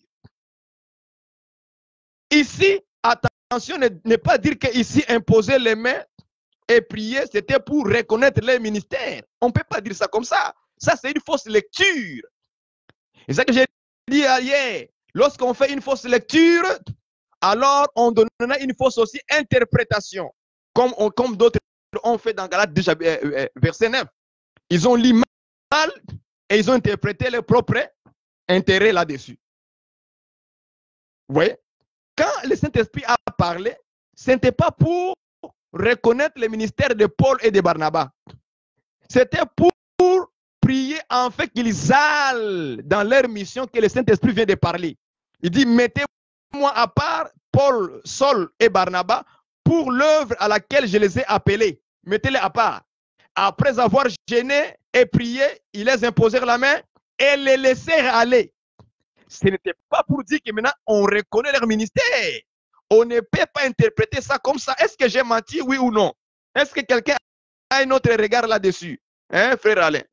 Ici, attention, ne pas dire qu'ici, imposer les mains et prier, c'était pour reconnaître les ministères. On ne peut pas dire ça comme ça. Ça, c'est une fausse lecture. C'est ça que j'ai dit hier. Lorsqu'on fait une fausse lecture, alors on donnera une fausse aussi interprétation. Comme d'autres ont fait dans Galates déjà, verset 9. Ils ont lu mal et ils ont interprété leur propre intérêt là-dessus. Vous voyez? Quand le Saint-Esprit a parlé, ce n'était pas pour reconnaître le ministère de Paul et de Barnabas. C'était pour prier en fait qu'ils aillent dans leur mission que le Saint-Esprit vient de parler. Il dit, mettez-moi à part Paul, Saul et Barnabas pour l'œuvre à laquelle je les ai appelés. Mettez-les à part. Après avoir gêné et prié, ils les imposèrent la main et les laissèrent aller. Ce n'était pas pour dire que maintenant on reconnaît leur ministère. On ne peut pas interpréter ça comme ça. Est-ce que j'ai menti, oui ou non? Est-ce que quelqu'un a un autre regard là-dessus? Hein, frère Alain?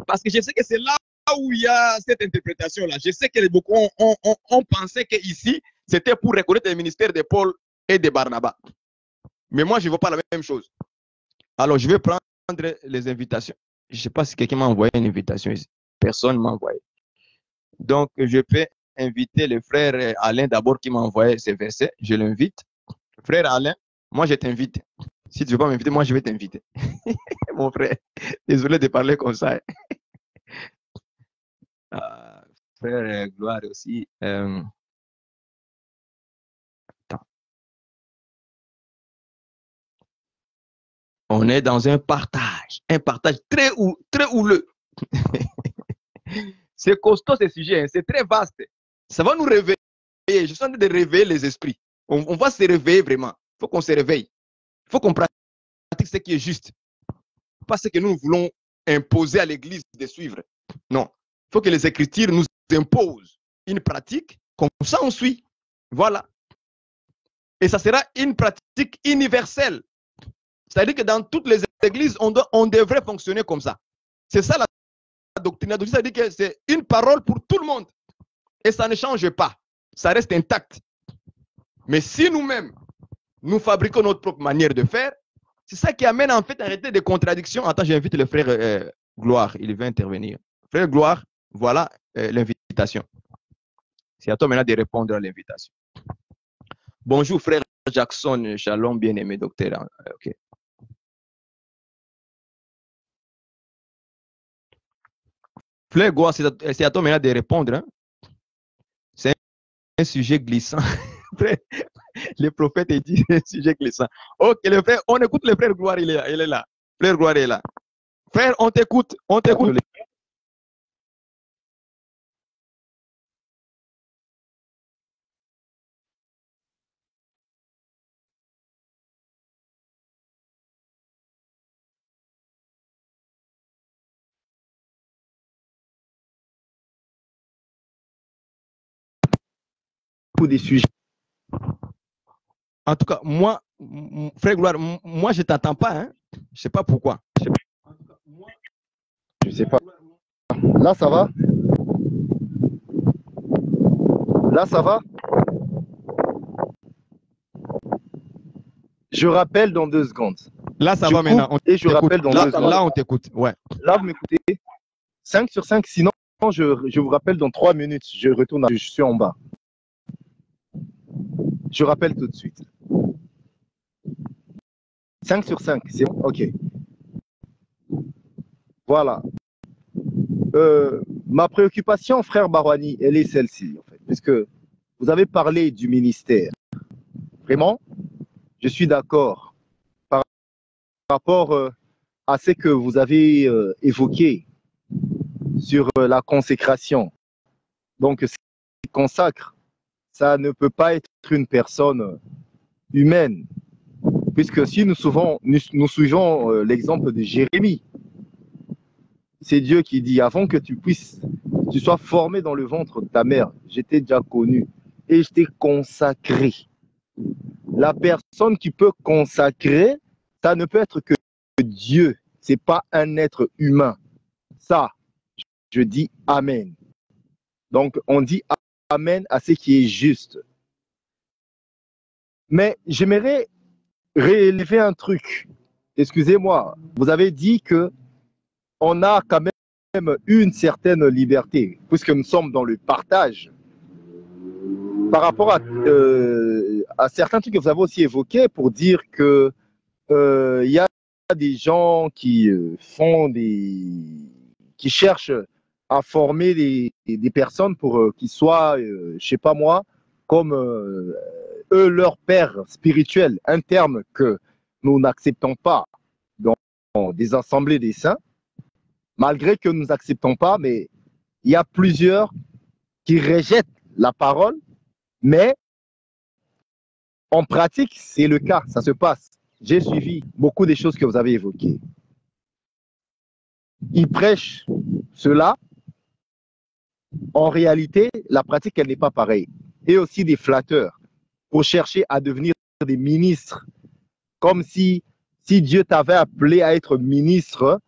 Parce que je sais que c'est là où il y a cette interprétation-là. Je sais que beaucoup ont pensé qu'ici, c'était pour reconnaître le ministère de Paul et de Barnabas. Mais moi, je ne vois pas la même chose. Alors, je vais prendre les invitations. Je ne sais pas si quelqu'un m'a envoyé une invitation ici. Personne ne m'a envoyé. Donc, je peux inviter le frère Alain d'abord qui m'a envoyé ces versets. Je l'invite. Frère Alain, moi, je t'invite. Si tu ne veux pas m'inviter, moi, je vais t'inviter. Mon frère, désolé de parler comme ça. Frère Gloire aussi. Attends. On est dans un partage très houleux. C'est costaud ce sujet, hein, c'est très vaste. Ça va nous réveiller. Je suis en train de réveiller les esprits. On va se réveiller vraiment. Il faut qu'on se réveille. Il faut qu'on pratique ce qui est juste. Pas ce que nous voulons imposer à l'Église de suivre. Non. Il faut que les Écritures nous imposent une pratique. Comme ça, on suit. Voilà. Et ça sera une pratique universelle. C'est-à-dire que dans toutes les églises, on devrait fonctionner comme ça. C'est ça la doctrine. La doctrine, ça veut dire que c'est une parole pour tout le monde. Et ça ne change pas. Ça reste intact. Mais si nous-mêmes, nous fabriquons notre propre manière de faire, c'est ça qui amène en fait à arrêter des contradictions. Attends, j'invite le frère Gloire. Il va intervenir. Frère Gloire, voilà l'invitation. C'est à toi maintenant de répondre à l'invitation. Bonjour, frère Jackson. Shalom, bien-aimé docteur. Ok. Frère Goa, c'est à toi maintenant de répondre. Hein? C'est un sujet glissant. Le prophète dit un sujet glissant. Ok, le frère, on écoute le frère Gloire, il est là. Frère Gloire est là. Frère, on t'écoute. On t'écoute. Des sujets. En tout cas, moi, frère Gloire, moi, je ne t'entends pas. Hein? Je ne sais pas pourquoi. Je ne sais pas. Là, ça va? Là, ça va? Je rappelle dans 2 secondes. Là, ça va maintenant. Et je rappelle dans 2 secondes. Là, on t'écoute. Ouais. Là, vous m'écoutez. 5 sur 5, sinon, je vous rappelle dans 3 minutes. Je retourne, je suis en bas. Je rappelle tout de suite. 5 sur 5, c'est bon? Ok. Voilà. Ma préoccupation, frère Barouani, elle est celle-ci, en fait, puisque vous avez parlé du ministère. Vraiment, je suis d'accord par rapport à ce que vous avez évoqué sur la consécration. Donc, ce qui consacre, ça ne peut pas être une personne humaine, puisque si nous suivons l'exemple de Jérémie, c'est Dieu qui dit, avant que tu sois formé dans le ventre de ta mère, j'étais déjà connu et je t'ai consacré. La personne qui peut consacrer, ça ne peut être que Dieu, c'est pas un être humain. Ça, je dis Amen. Donc, on dit Amen à ce qui est juste. Mais j'aimerais relever un truc. Excusez-moi, vous avez dit que on a quand même une certaine liberté, puisque nous sommes dans le partage. Par rapport à certains trucs que vous avez aussi évoqués pour dire que il y a des gens qui qui cherchent à former des personnes pour qu'ils soient, je sais pas moi, comme eux, leur père spirituel, un terme que nous n'acceptons pas dans des assemblées des saints, malgré que nous n'acceptons pas, mais il y a plusieurs qui rejettent la parole, mais en pratique, c'est le cas, ça se passe. J'ai suivi beaucoup des choses que vous avez évoquées. Ils prêchent cela. En réalité, la pratique, elle n'est pas pareille. Et aussi des flatteurs pour chercher à devenir des ministres. Comme si Dieu t'avait appelé à être ministre,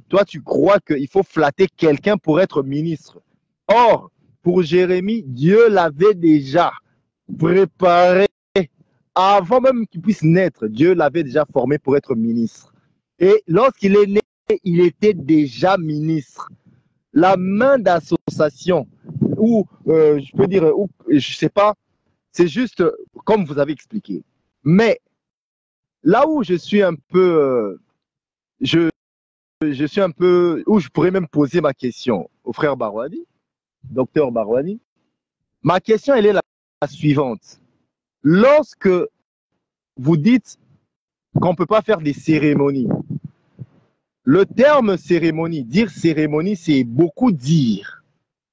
toi, tu crois qu'il faut flatter quelqu'un pour être ministre. Or, pour Jérémie, Dieu l'avait déjà préparé. Avant même qu'il puisse naître, Dieu l'avait déjà formé pour être ministre. Et lorsqu'il est né, il était déjà ministre. La main d'association, ou je peux dire, ou, je sais pas, c'est juste comme vous avez expliqué. Mais là où je suis un peu, je suis un peu, où je pourrais même poser ma question au frère Barouani, docteur Barouani, ma question, elle est la suivante. Lorsque vous dites qu'on ne peut pas faire des cérémonies, le terme cérémonie, dire cérémonie, c'est beaucoup dire.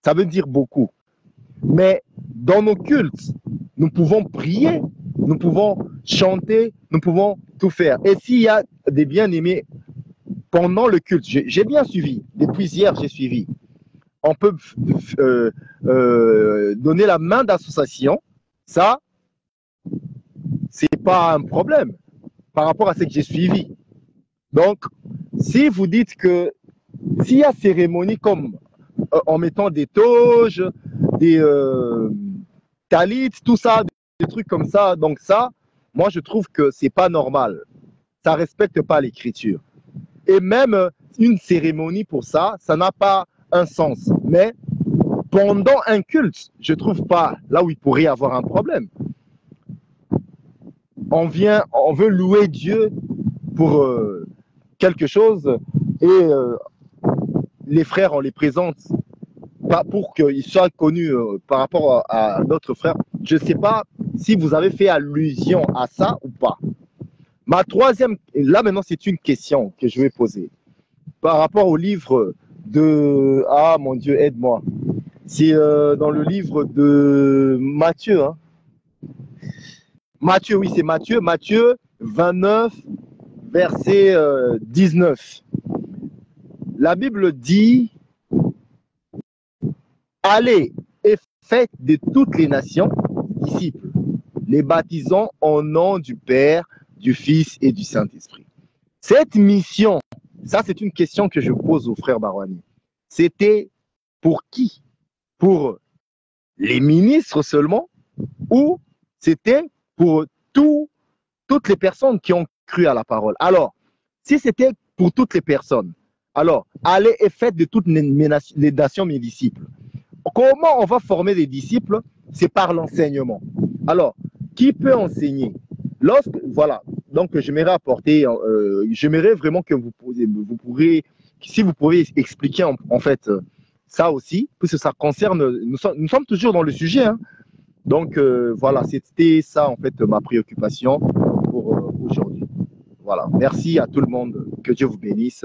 Ça veut dire beaucoup. Mais dans nos cultes, nous pouvons prier, nous pouvons chanter, nous pouvons tout faire. Et s'il y a des bien-aimés pendant le culte, j'ai bien suivi, depuis hier j'ai suivi, on peut donner la main d'association, ça, c'est pas un problème par rapport à ce que j'ai suivi. Donc, si vous dites que s'il y a cérémonie comme en mettant des toges, des talits, tout ça, des trucs comme ça, donc ça, moi je trouve que c'est pas normal. Ça respecte pas l'écriture. Et même une cérémonie pour ça, ça n'a pas un sens. Mais pendant un culte, je ne trouve pas là où il pourrait y avoir un problème. On veut louer Dieu pour quelque chose et les frères, on les présente pas pour qu'ils soient connus par rapport à d'autres frères. Je ne sais pas si vous avez fait allusion à ça ou pas. Ma troisième, là maintenant c'est une question que je vais poser par rapport au livre de... Ah mon Dieu, aide-moi. C'est dans le livre de Matthieu. Hein. Matthieu, oui, c'est Matthieu. Matthieu 29, verset 19. La Bible dit, allez et faites de toutes les nations disciples, les baptisant au nom du Père, du Fils et du Saint-Esprit. Cette mission, ça c'est une question que je pose au frère Barouani. C'était pour qui? Pour les ministres seulement ou c'était pour toutes les personnes qui ont cru à la parole? Alors, si c'était pour toutes les personnes, alors allez et faites de toutes les nations mes disciples. Comment on va former des disciples? C'est par l'enseignement. Alors, qui peut enseigner? Voilà, donc j'aimerais apporter, j'aimerais vraiment que si vous pouvez expliquer en fait ça aussi, puisque ça concerne, nous sommes toujours dans le sujet, hein. Donc voilà, c'était ça en fait ma préoccupation pour aujourd'hui. Voilà, merci à tout le monde, que Dieu vous bénisse.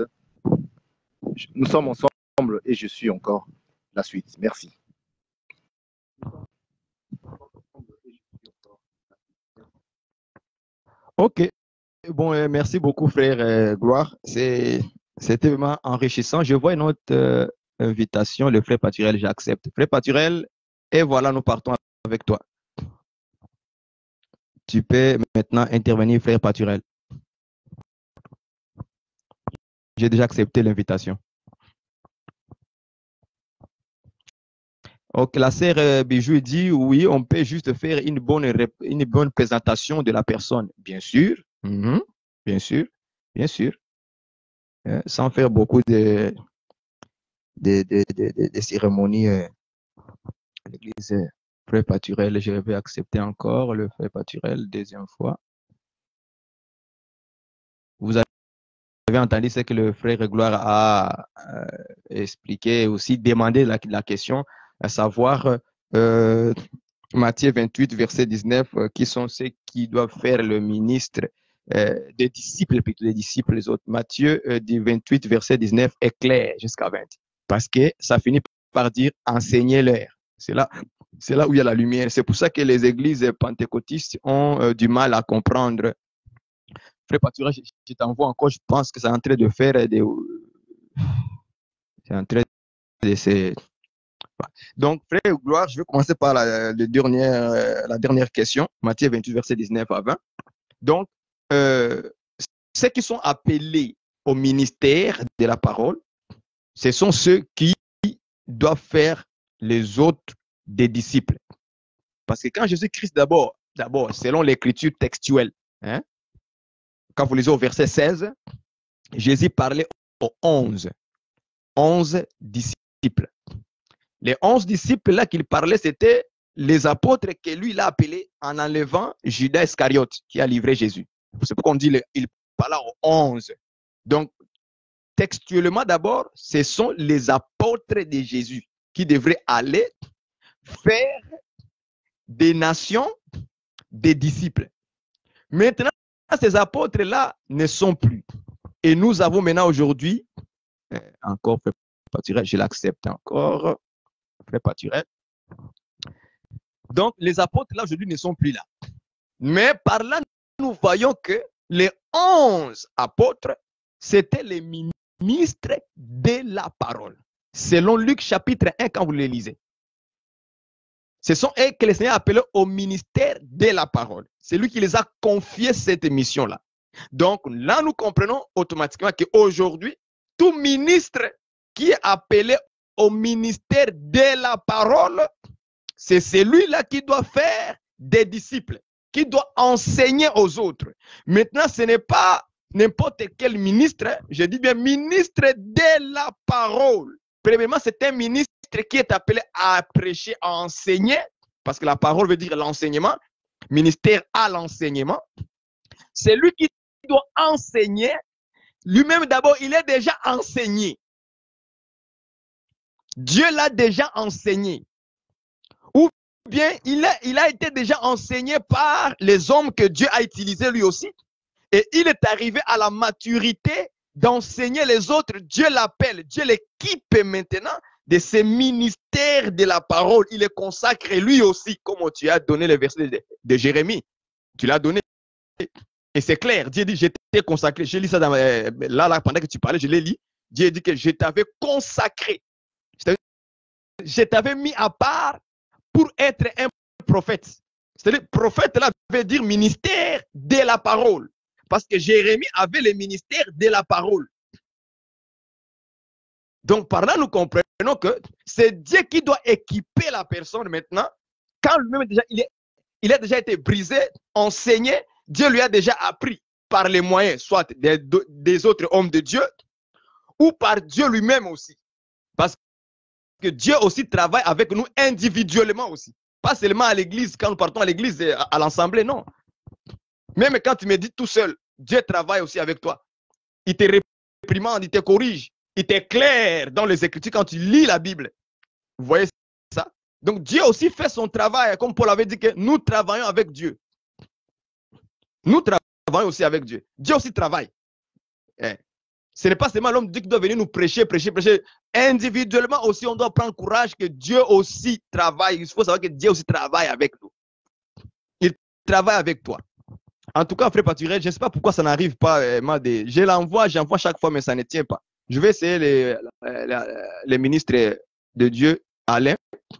Nous sommes ensemble et je suis encore la suite. Merci. Ok, bon, merci beaucoup, frère Gloire. C'était vraiment enrichissant. Je vois une autre invitation, le frère Paturel, j'accepte. Frère Paturel, et voilà, nous partons avec toi. Tu peux maintenant intervenir, frère Paturel. J'ai déjà accepté l'invitation. Ok, la sœur Bijou dit oui, on peut juste faire une bonne présentation de la personne. Bien sûr, bien sûr, bien sûr. Sans faire beaucoup de cérémonies à l'église. Frère Paturel, je vais accepter encore le frère Paturel, deuxième fois. Vous avez entendu ce que le frère Gloire a expliqué, aussi demandé la question, à savoir Matthieu 28, verset 19, qui sont ceux qui doivent faire le ministre des disciples, plutôt des disciples, les autres. Matthieu 28, verset 19 est clair jusqu'à 20, parce que ça finit par dire enseignez-leur. C'est là où il y a la lumière. C'est pour ça que les églises pentecôtistes ont du mal à comprendre. Frère Paturel, je t'envoie encore, je pense que c'est en train de faire des... C'est en train de se... Donc, frère Gloire, je vais commencer par la dernière question, Matthieu 28, verset 19 à 20. Donc, ceux qui sont appelés au ministère de la parole, ce sont ceux qui doivent faire les autres des disciples. Parce que quand Jésus-Christ, d'abord, selon l'écriture textuelle, hein, quand vous lisez au verset 16, Jésus parlait aux 11 disciples. Les 11 disciples là qu'il parlait, c'était les apôtres que lui il a appelés en enlevant Judas Iscariote qui a livré Jésus. C'est pourquoi on dit il parlait aux 11. Donc, textuellement d'abord, ce sont les apôtres de Jésus qui devraient aller faire des nations des disciples. Maintenant, ces apôtres-là ne sont plus. Et nous avons maintenant aujourd'hui, encore Frère Paturel, je l'accepte encore, Frère Paturel. Donc, les apôtres là aujourd'hui ne sont plus là. Mais par là, nous voyons que les 11 apôtres, c'était les ministres de la parole. Selon Luc chapitre 1, quand vous le lisez. Ce sont eux que le Seigneur a appelés au ministère de la parole. C'est lui qui les a confiés cette mission-là. Donc là, nous comprenons automatiquement qu'aujourd'hui, tout ministre qui est appelé au ministère de la parole, c'est celui-là qui doit faire des disciples, qui doit enseigner aux autres. Maintenant, ce n'est pas n'importe quel ministre, je dis bien ministre de la parole. Premièrement, c'est un ministre qui est appelé à prêcher, à enseigner, parce que la parole veut dire l'enseignement, ministère à l'enseignement, c'est lui qui doit enseigner. Lui-même d'abord, il est déjà enseigné. Dieu l'a déjà enseigné. Ou bien il a été déjà enseigné par les hommes que Dieu a utilisés lui aussi. Et il est arrivé à la maturité d'enseigner les autres. Dieu l'appelle, Dieu l'équipe maintenant de ses ministères de la parole. Il est consacré lui aussi, comme tu as donné le verset de Jérémie. Tu l'as donné. Et c'est clair, Dieu dit, je t'ai consacré. Je lis ça là, pendant que tu parlais, je l'ai lu. Dieu dit que je t'avais consacré. Je t'avais mis à part pour être un prophète. C'est-à-dire, prophète là veut dire ministère de la parole. Parce que Jérémie avait le ministère de la parole. Donc, par là, nous comprenons que c'est Dieu qui doit équiper la personne maintenant. Quand lui-même déjà, il a déjà été brisé, enseigné, Dieu lui a déjà appris par les moyens, soit des autres hommes de Dieu, ou par Dieu lui-même aussi. Parce que Dieu aussi travaille avec nous individuellement aussi. Pas seulement à l'église, quand nous partons à l'église, à l'assemblée, non. Même quand tu médites tout seul, Dieu travaille aussi avec toi. Il te réprimande, il te corrige, il t'éclaire dans les Écritures quand tu lis la Bible. Vous voyez ça? Donc Dieu aussi fait son travail, comme Paul avait dit que nous travaillons avec Dieu. Nous travaillons aussi avec Dieu. Dieu aussi travaille. Ce n'est pas seulement l'homme de Dieu qui doit venir nous prêcher. Individuellement aussi, on doit prendre courage que Dieu aussi travaille. Il faut savoir que Dieu aussi travaille avec nous. Il travaille avec toi. En tout cas, frère Paturel, je ne sais pas pourquoi ça n'arrive pas. Je l'envoie, j'envoie chaque fois, mais ça ne tient pas. Je vais essayer les ministres de Dieu, Alain,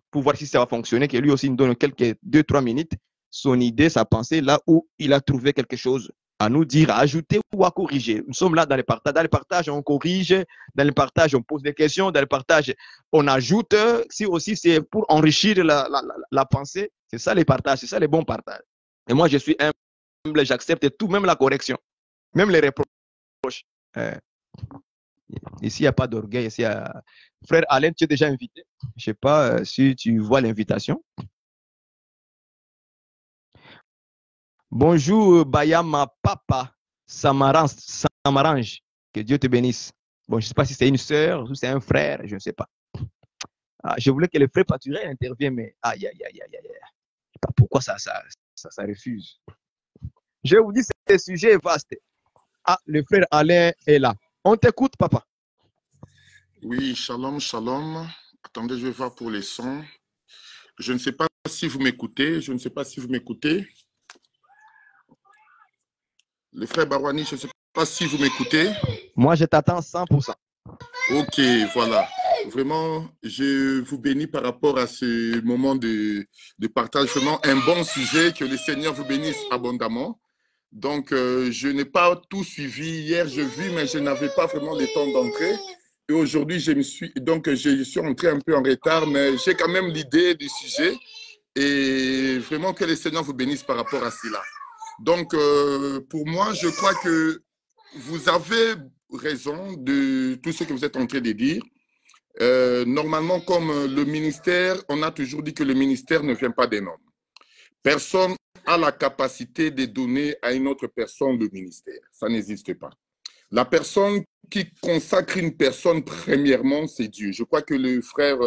pour voir si ça va fonctionner, que lui aussi nous donne quelques 2-3 minutes, son idée, sa pensée, là où il a trouvé quelque chose à nous dire, à ajouter ou à corriger. Nous sommes là dans les partages. Dans les partages, on corrige. Dans les partages, on pose des questions. Dans les partages, on ajoute. Si aussi c'est pour enrichir la pensée, c'est ça les partages, c'est ça les bons partages. Et moi, je suis humble, j'accepte tout, même la correction, même les reproches. Ici, il n'y a pas d'orgueil. Ici, frère Alain, tu es déjà invité. Je ne sais pas si tu vois l'invitation. Bonjour, Bayama Papa Samarange. Que Dieu te bénisse. Bon, je ne sais pas si c'est une sœur ou c'est un frère, je ne sais pas. Je voulais que le frère Paturel intervienne, mais aïe, aïe, aïe, aïe, aïe. Pourquoi ça refuse? Je vous dis, ce sujet est vaste. Ah, le frère Alain est là. On t'écoute, papa. Oui, shalom, shalom. Attendez, je vais voir pour les sons. Je ne sais pas si vous m'écoutez. Je ne sais pas si vous m'écoutez. Le frère Barouani, je ne sais pas si vous m'écoutez. Moi, je t'attends 100%. Ok, voilà. Vraiment, je vous bénis par rapport à ce moment de partage. Vraiment un bon sujet. Que le Seigneur vous bénisse abondamment. Donc, je n'ai pas tout suivi. Hier, je vis, mais je n'avais pas vraiment le temps d'entrer. Et aujourd'hui, je suis entré un peu en retard, mais j'ai quand même l'idée du sujet. Et vraiment que le Seigneur vous bénisse par rapport à cela. Donc, pour moi, je crois que vous avez raison de tout ce que vous êtes en train de dire. Normalement, comme le ministère, on a toujours dit que le ministère ne vient pas des hommes. Personne n'a la capacité de donner à une autre personne le ministère. Ça n'existe pas. La personne qui consacre une personne, premièrement, c'est Dieu. Je crois que le frère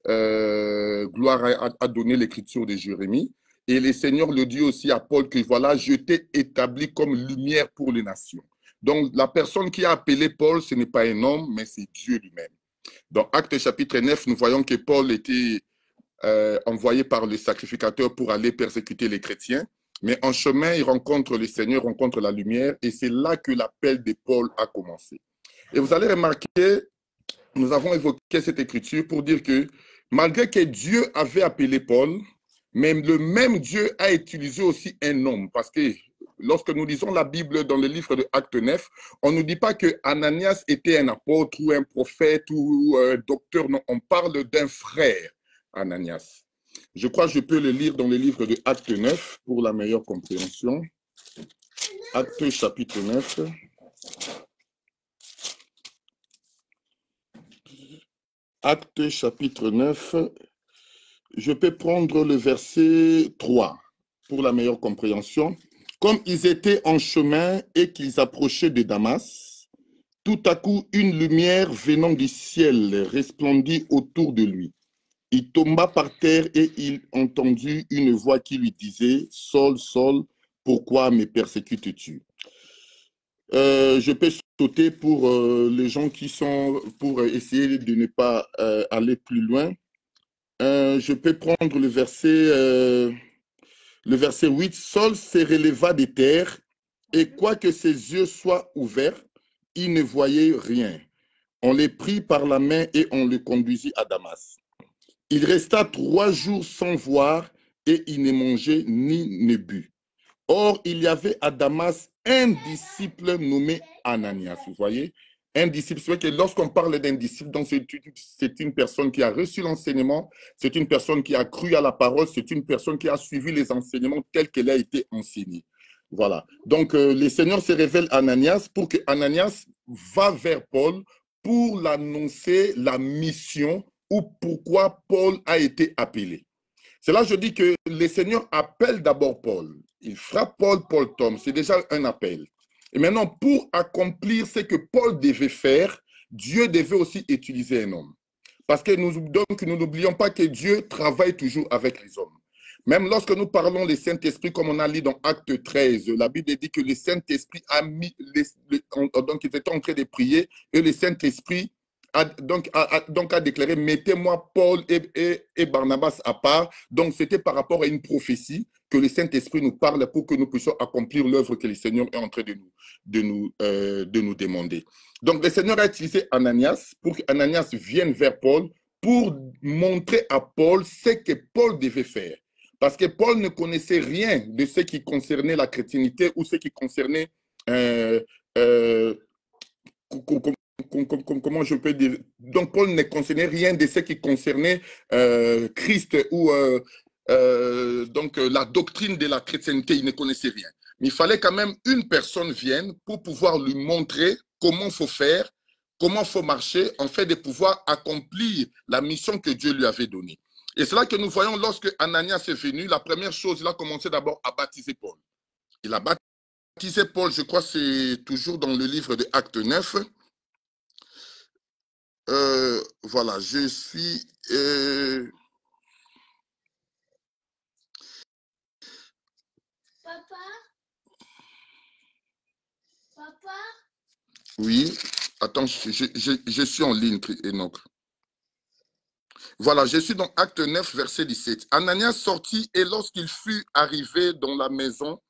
Gloire a donné l'écriture de Jérémie. Et le Seigneur le dit aussi à Paul que voilà, je t'ai établi comme lumière pour les nations. Donc, la personne qui a appelé Paul, ce n'est pas un homme, mais c'est Dieu lui-même. Dans Actes chapitre 9, nous voyons que Paul était envoyé par le sacrificateur pour aller persécuter les chrétiens. Mais en chemin, il rencontre le Seigneur, rencontre la lumière, et c'est là que l'appel de Paul a commencé. Et vous allez remarquer, nous avons évoqué cette écriture pour dire que malgré que Dieu avait appelé Paul, même le même Dieu a utilisé aussi un homme, parce que lorsque nous lisons la Bible dans le livre de Actes 9, on ne nous dit pas que Ananias était un apôtre ou un prophète ou un docteur, non, on parle d'un frère, Ananias. Je crois que je peux le lire dans le livre de Actes 9 pour la meilleure compréhension. Actes chapitre 9. Actes chapitre 9, je peux prendre le verset 3 pour la meilleure compréhension. Comme ils étaient en chemin et qu'ils approchaient de Damas, tout à coup, une lumière venant du ciel resplendit autour de lui. Il tomba par terre et il entendit une voix qui lui disait « Saul, Saul, pourquoi me persécutes-tu » Je peux sauter pour les gens qui sont, pour essayer de ne pas aller plus loin. Je peux prendre le verset 8. Saul se releva des terres et quoique ses yeux soient ouverts, il ne voyait rien. On les prit par la main et on le conduisit à Damas. Il resta 3 jours sans voir et il ne mangeait ni ne but. Or, il y avait à Damas un disciple nommé Ananias. Vous voyez, un disciple, c'est vrai que lorsqu'on parle d'un disciple, donc c'est une personne qui a reçu l'enseignement, c'est une personne qui a cru à la parole, c'est une personne qui a suivi les enseignements tels qu'elle a été enseignée. Voilà. Donc, le Seigneur se révèle à Ananias pour que Ananias va vers Paul pour l'annoncer la mission ou pourquoi Paul a été appelé. C'est là que je dis que le Seigneur appelle d'abord Paul. Il frappe Paul, Paul tombe. C'est déjà un appel. Et maintenant, pour accomplir ce que Paul devait faire, Dieu devait aussi utiliser un homme. Parce que nous n'oublions pas que Dieu travaille toujours avec les hommes. Même lorsque nous parlons du Saint-Esprit, comme on a lu dans Acte 13, la Bible dit que le Saint-Esprit a mis, donc ils étaient en train de prier, et le Saint-Esprit a déclaré, mettez-moi Paul et Barnabas à part. Donc, c'était par rapport à une prophétie que le Saint-Esprit nous parle pour que nous puissions accomplir l'œuvre que le Seigneur est en train de nous demander. Donc, le Seigneur a utilisé Ananias pour qu'Ananias vienne vers Paul pour montrer à Paul ce que Paul devait faire. Parce que Paul ne connaissait rien de ce qui concernait la chrétienté ou ce qui concernait comment je peux dire, donc Paul ne concernait rien de ce qui concernait Christ ou donc la doctrine de la chrétienté, il ne connaissait rien. Mais il fallait quand même une personne vienne pour pouvoir lui montrer comment il faut faire, comment il faut marcher, en fait de pouvoir accomplir la mission que Dieu lui avait donnée. Et c'est là que nous voyons lorsque Ananias est venu, la première chose, il a commencé d'abord à baptiser Paul. Il a baptisé Paul, je crois que c'est toujours dans le livre de Actes 9. Voilà, je suis... Papa? Oui, attends, je suis en ligne, Enoch. Voilà, je suis dans Acte 9, verset 17. Ananias sortit et lorsqu'il fut arrivé dans la maison,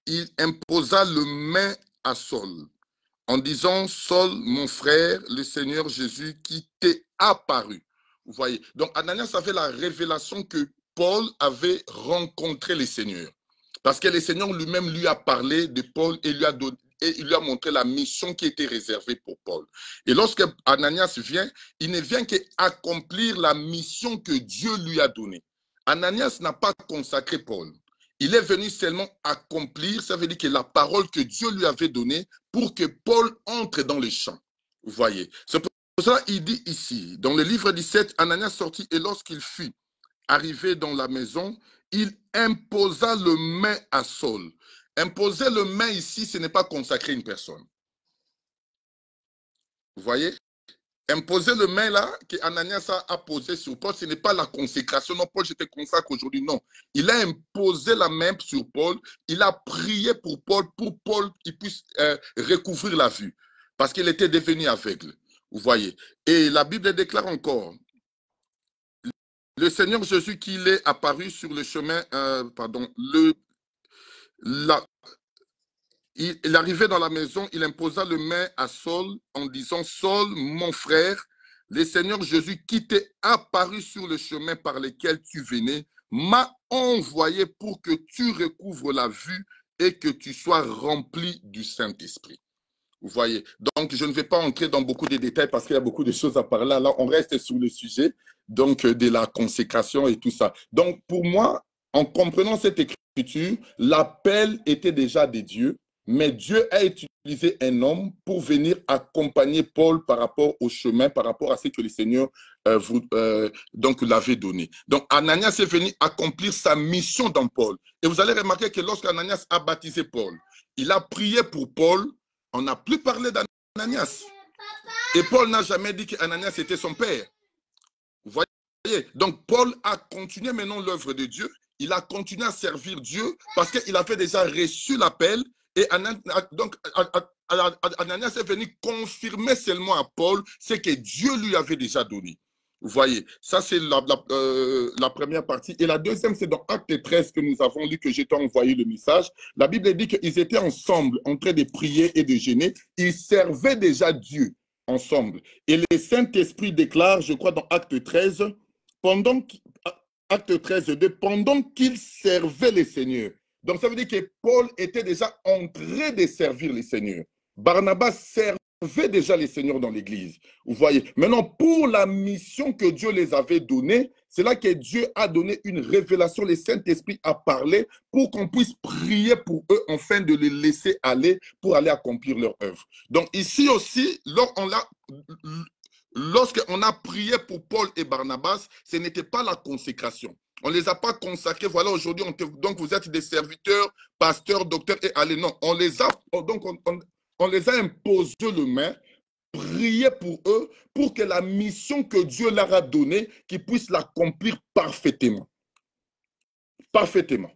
il imposa le main à Saul en disant, Saul, mon frère, le Seigneur Jésus qui t'est apparu. Vous voyez, donc Ananias avait la révélation que Paul avait rencontré le Seigneur. Parce que le Seigneur lui-même lui a parlé de Paul et il lui a montré la mission qui était réservée pour Paul. Et lorsque Ananias vient, il ne vient qu'accomplir la mission que Dieu lui a donnée. Ananias n'a pas consacré Paul. Il est venu seulement accomplir, ça veut dire que la parole que Dieu lui avait donnée pour que Paul entre dans le champ. Vous voyez. C'est pour cela qu'il dit ici, dans le livre 17, Ananias sortit et lorsqu'il fut arrivé dans la maison, il imposa le main à Saul. Imposer le main ici, ce n'est pas consacrer une personne. Vous voyez? Imposer le main là, que Ananias a posé sur Paul, ce n'est pas la consécration. Non, Paul, je te consacre aujourd'hui. Non. Il a imposé la main sur Paul. Il a prié pour Paul qu'il puisse recouvrir la vue. Parce qu'il était devenu aveugle. Vous voyez. Et la Bible déclare encore, le Seigneur Jésus qui est apparu sur le chemin, il arrivait dans la maison, il imposa le main à Saul en disant, Saul, mon frère, le Seigneur Jésus qui t'est apparu sur le chemin par lequel tu venais, m'a envoyé pour que tu recouvres la vue et que tu sois rempli du Saint-Esprit. Vous voyez, donc je ne vais pas entrer dans beaucoup de détails parce qu'il y a beaucoup de choses à parler. Là, on reste sur le sujet donc de la consécration et tout ça. Donc pour moi, en comprenant cette écriture, l'appel était déjà de Dieu, mais Dieu a utilisé un homme pour venir accompagner Paul par rapport au chemin, par rapport à ce que le Seigneur donc l'avez donné. Donc Ananias est venu accomplir sa mission dans Paul. Et vous allez remarquer que lorsqu'Ananias a baptisé Paul, il a prié pour Paul, on n'a plus parlé d'Ananias. Et Paul n'a jamais dit qu'Ananias était son père. Vous voyez? Donc Paul a continué maintenant l'œuvre de Dieu. Il a continué à servir Dieu parce qu'il avait déjà reçu l'appel. Et donc Ananias est venu confirmer seulement à Paul ce que Dieu lui avait déjà donné. Vous voyez, ça c'est la première partie. Et la deuxième, c'est dans Acte 13 que nous avons lu, que j'ai envoyé le message. La Bible dit qu'ils étaient ensemble en train de prier et de jeûner. Ils servaient déjà Dieu ensemble. Et le Saint-Esprit déclare, je crois dans Acte 13, Acte 13, 2, pendant qu'ils servaient les seigneurs. Donc ça veut dire que Paul était déjà en train de servir les seigneurs. Barnabas servait déjà les seigneurs dans l'église. Vous voyez. Maintenant, pour la mission que Dieu les avait donnée, c'est là que Dieu a donné une révélation. Le Saint-Esprit a parlé pour qu'on puisse prier pour eux afin de les laisser aller pour aller accomplir leur œuvre. Donc ici aussi, lorsqu'on a prié pour Paul et Barnabas, ce n'était pas la consécration. On ne les a pas consacrés. Voilà, aujourd'hui, donc vous êtes des serviteurs, pasteurs, docteurs et allez. Non, on les a imposé le main, prier pour eux, pour que la mission que Dieu leur a donnée, qu'ils puissent l'accomplir parfaitement. Parfaitement.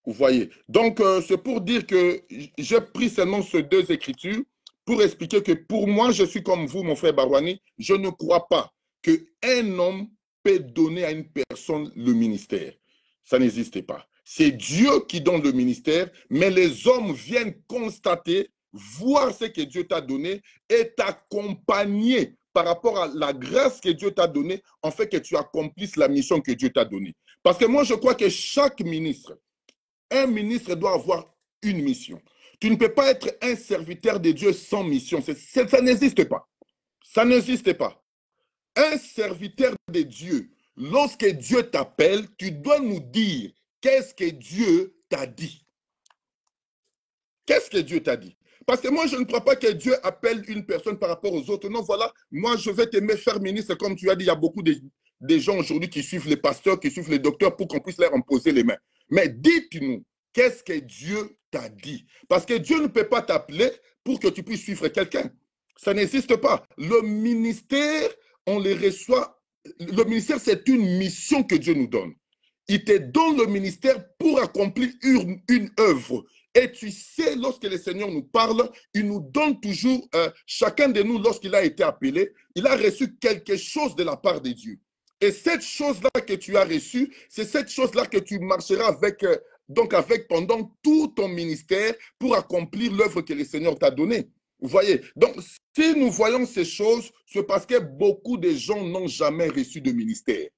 Vous voyez. Donc, c'est pour dire que j'ai pris seulement ces deux écritures pour expliquer que pour moi, je suis comme vous, mon frère Barouani, je ne crois pas qu'un homme peut donner à une personne le ministère. Ça n'existe pas. C'est Dieu qui donne le ministère, mais les hommes viennent constater, voir ce que Dieu t'a donné et t'accompagner par rapport à la grâce que Dieu t'a donnée, en fait que tu accomplisses la mission que Dieu t'a donnée. Parce que moi, je crois que chaque ministre, un ministre doit avoir une mission. Tu ne peux pas être un serviteur de Dieu sans mission. Ça n'existe pas. Ça n'existe pas. Un serviteur de Dieu, lorsque Dieu t'appelle, tu dois nous dire qu'est-ce que Dieu t'a dit. Qu'est-ce que Dieu t'a dit? Parce que moi, je ne crois pas que Dieu appelle une personne par rapport aux autres. Non, voilà, moi, je vais t'aimer faire ministre. Comme tu as dit, il y a beaucoup de gens aujourd'hui qui suivent les pasteurs, qui suivent les docteurs pour qu'on puisse leur imposer les mains. Mais dites-nous, qu'est-ce que Dieu t'a dit? Parce que Dieu ne peut pas t'appeler pour que tu puisses suivre quelqu'un. Ça n'existe pas. Le ministère, on les reçoit. Le ministère, c'est une mission que Dieu nous donne. Il te donne le ministère pour accomplir une œuvre. Et tu sais, lorsque le Seigneur nous parle, il nous donne toujours, chacun de nous, lorsqu'il a été appelé, il a reçu quelque chose de la part de Dieu. Et cette chose-là que tu as reçue, c'est cette chose-là que tu marcheras avec, pendant tout ton ministère pour accomplir l'œuvre que le Seigneur t'a donnée. Vous voyez? Donc, si nous voyons ces choses, c'est parce que beaucoup de gens n'ont jamais reçu de ministère.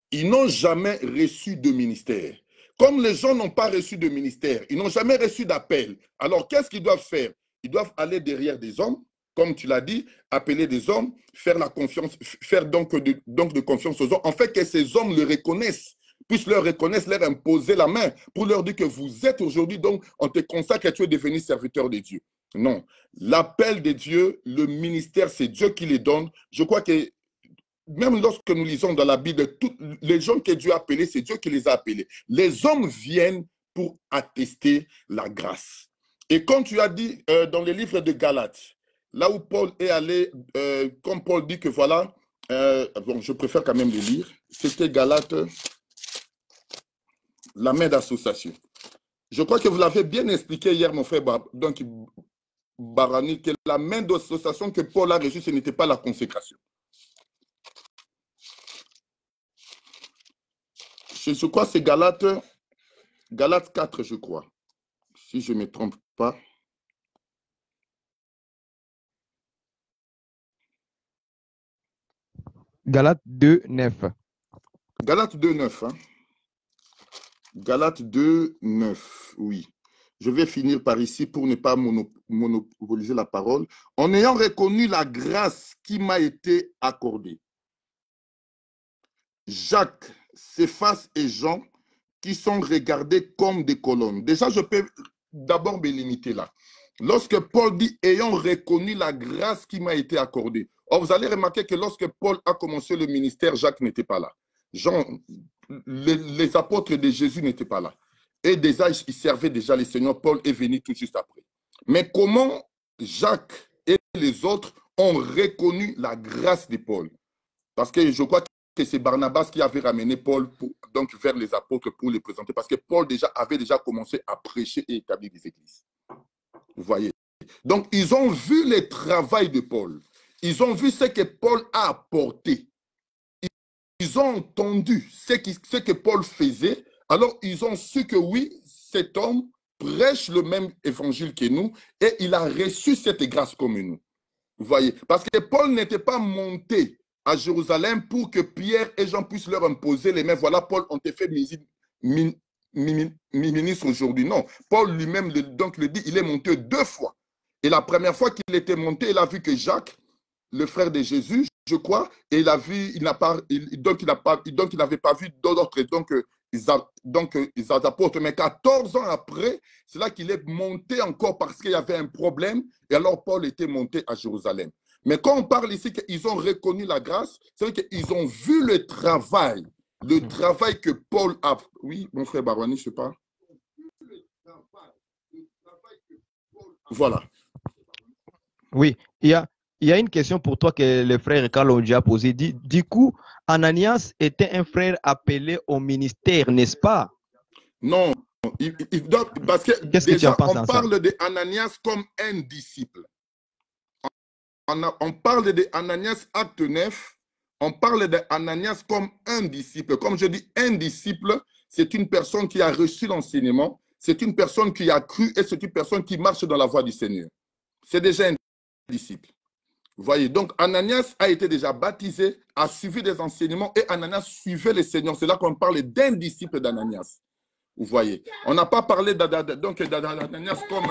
Ils n'ont jamais reçu de ministère. Comme les gens n'ont pas reçu de ministère, ils n'ont jamais reçu d'appel. Alors, qu'est-ce qu'ils doivent faire? Ils doivent aller derrière des hommes, comme tu l'as dit, appeler des hommes, faire la confiance, faire donc de confiance aux hommes, en fait que ces hommes le reconnaissent, puissent leur reconnaître, leur imposer la main, pour leur dire que vous êtes aujourd'hui, donc on te consacre et tu es devenu serviteur de Dieu. Non, l'appel de Dieu, le ministère, c'est Dieu qui les donne. Je crois que même lorsque nous lisons dans la Bible, tous les gens que Dieu a appelés, c'est Dieu qui les a appelés. Les hommes viennent pour attester la grâce. Et comme tu as dit dans le livre de Galates, là où Paul est allé, comme Paul dit que voilà, bon, je préfère quand même le lire, c'était Galates, la main d'association. Je crois que vous l'avez bien expliqué hier, mon frère Barani, que la main d'association que Paul a reçue, ce n'était pas la consécration. Je crois que c'est Galates 4, je crois, si je ne me trompe pas. Galates 2, 9. Galates 2, 9. Hein? Galates 2, 9, oui. Je vais finir par ici pour ne pas monopoliser la parole. En ayant reconnu la grâce qui m'a été accordée, Jacques, Céphas et Jean, qui sont regardés comme des colonnes. Déjà, je peux d'abord me limiter là. Lorsque Paul dit « ayant reconnu la grâce qui m'a été accordée ». Or, vous allez remarquer que lorsque Paul a commencé le ministère, Jacques n'était pas là. Jean, les apôtres de Jésus n'étaient pas là. Et déjà, ils servaient déjà les seigneurs. Paul est venu tout juste après. Mais comment Jacques et les autres ont reconnu la grâce de Paul? Parce que je crois que c'est Barnabas qui avait ramené Paul donc vers les apôtres pour les présenter. Parce que Paul avait déjà commencé à prêcher et établir des églises. Vous voyez? Donc, ils ont vu le travail de Paul. Ils ont vu ce que Paul a apporté. Ils ont entendu ce que Paul faisait. Alors, ils ont su que oui, cet homme prêche le même évangile que nous et il a reçu cette grâce comme nous. Vous voyez? Parce que Paul n'était pas monté à Jérusalem pour que Pierre et Jean puissent leur imposer les mains. Voilà, Paul, on t'a fait ministre aujourd'hui. Non, Paul lui-même donc le dit, il est monté 2 fois. Et la première fois qu'il était monté, il a vu que Jacques, le frère de Jésus, je crois, et il a vu, donc il n'avait pas vu d'autres, donc ils apôtres. Mais 14 ans après, c'est là qu'il est monté encore parce qu'il y avait un problème. Et alors Paul était monté à Jérusalem. Mais quand on parle ici qu'ils ont reconnu la grâce, c'est vrai qu'ils ont vu le travail que Paul a. Oui, mon frère Barwani, je sais pas. Voilà. Oui, il y a une question pour toi que le frère Carl a posée. Du coup, Ananias était un frère appelé au ministère, n'est-ce pas? Non, parce que déjà, on parle d'Ananias comme un disciple. On parle d'Ananias, acte 9, on parle d'Ananias comme un disciple. Comme je dis, un disciple, c'est une personne qui a reçu l'enseignement, c'est une personne qui a cru et c'est une personne qui marche dans la voie du Seigneur. C'est déjà un disciple. Vous voyez, donc Ananias a été déjà baptisé, a suivi des enseignements et Ananias suivait le Seigneur. C'est là qu'on parle d'un disciple d'Ananias. Vous voyez, on n'a pas parlé d'Ananias comme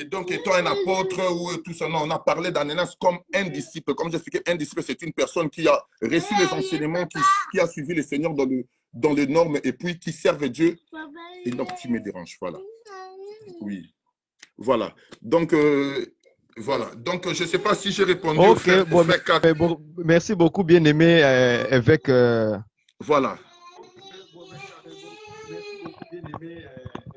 donc étant un apôtre ou tout ça. Non, on a parlé d'Ananias comme un disciple. Comme j'expliquais, un disciple, c'est une personne qui a reçu les enseignements, qui a suivi le Seigneur dans les normes et puis qui servent Dieu. Et donc, tu me déranges, voilà. Oui, voilà. Donc, voilà. Donc, je ne sais pas si j'ai répondu au frère, merci beaucoup, bien-aimé évêque. Voilà.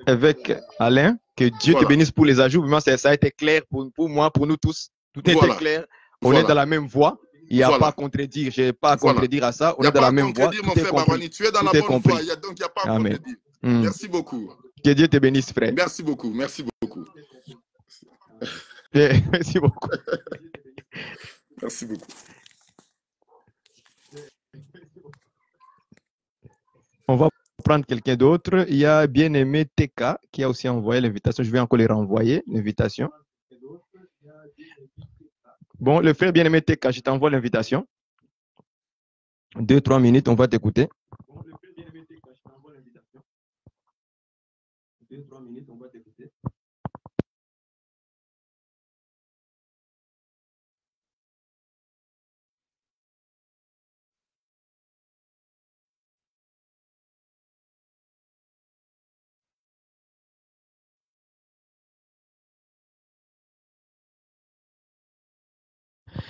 Évêque Alain, que Dieu te bénisse pour les ajouts. Vraiment, ça a été clair pour moi, pour nous tous. Tout était clair. On est dans la même voie. Il n'y a pas à contredire. Je n'ai pas à contredire à ça. On est dans la même voie. Mon frère Barwani, tu es dans la bonne voie. Donc, il n'y a pas à contredire. Merci beaucoup. Que Dieu te bénisse, frère. Merci beaucoup. Merci beaucoup. Merci beaucoup. Merci beaucoup. On va prendre quelqu'un d'autre. Il y a bien-aimé TK qui a aussi envoyé l'invitation. Je vais encore les renvoyer, l'invitation. Bon, le frère bien-aimé TK, je t'envoie l'invitation. 2-3 minutes, on va t'écouter. Bon, le frère bien-aimé TK, je t'envoie l'invitation. 2-3 minutes, on va t'écouter.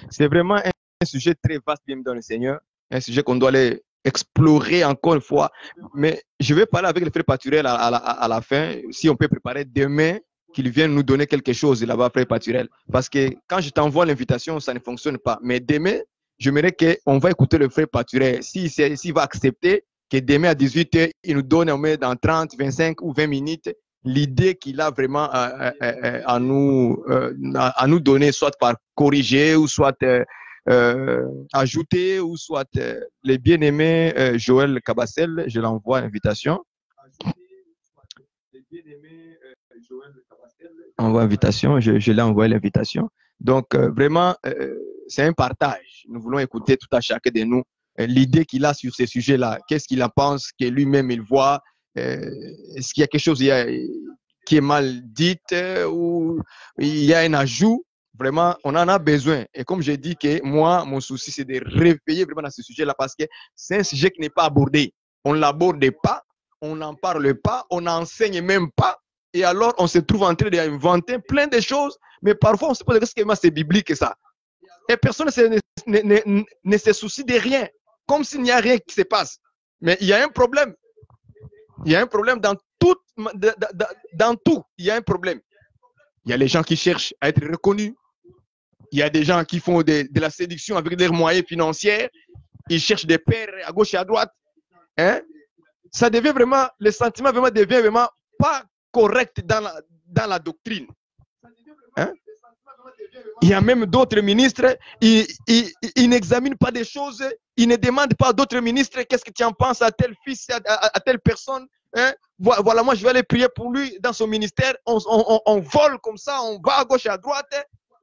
C'est vraiment un sujet très vaste, bien dans le Seigneur, un sujet qu'on doit aller explorer encore une fois. Mais je vais parler avec le frère Paturel à la fin, si on peut préparer demain qu'il vienne nous donner quelque chose là-bas, frère Paturel. Parce que quand je t'envoie l'invitation, ça ne fonctionne pas. Mais demain, j'aimerais qu'on va écouter le frère Paturel. S'il va accepter que demain à 18h, il nous donne dans 30, 25 ou 20 minutes l'idée qu'il a vraiment à nous donner, soit par corriger ou soit ajouter, ou soit les bien-aimés Joël Cabassel, je l'envoie l'invitation. Envoie invitation, je l'ai envoyé l'invitation. Donc vraiment, c'est un partage. Nous voulons écouter tout à chacun de nous l'idée qu'il a sur ces sujets-là. Qu'est-ce qu'il en pense, que lui-même il voit. Est-ce qu'il y a quelque chose qui est mal dit ou il y a un ajout? Vraiment, on en a besoin. Et comme j'ai dit que moi, mon souci, c'est de réveiller vraiment dans ce sujet-là parce que c'est un sujet qui n'est pas abordé. On ne l'aborde pas, on n'en parle pas, on n'enseigne même pas. Et alors, on se trouve en train d'inventer plein de choses, mais parfois, on se pose la question, c'est biblique et ça. Et personne ne se soucie de rien, comme s'il n'y a rien qui se passe. Mais il y a un problème. Il y a un problème dans tout. Il y a un problème. Il y a les gens qui cherchent à être reconnus. Il y a des gens qui font de la séduction avec des moyens financiers. Ils cherchent des pères à gauche et à droite. Hein? Ça devient vraiment, le sentiment vraiment devient vraiment pas correct dans la doctrine. Hein? Il y a même d'autres ministres, ils n'examinent pas des choses, ils ne demandent pas à d'autres ministres qu'est-ce que tu en penses à tel fils, à telle personne. Hein? Voilà, moi je vais aller prier pour lui dans son ministère. On vole comme ça, on va à gauche et à droite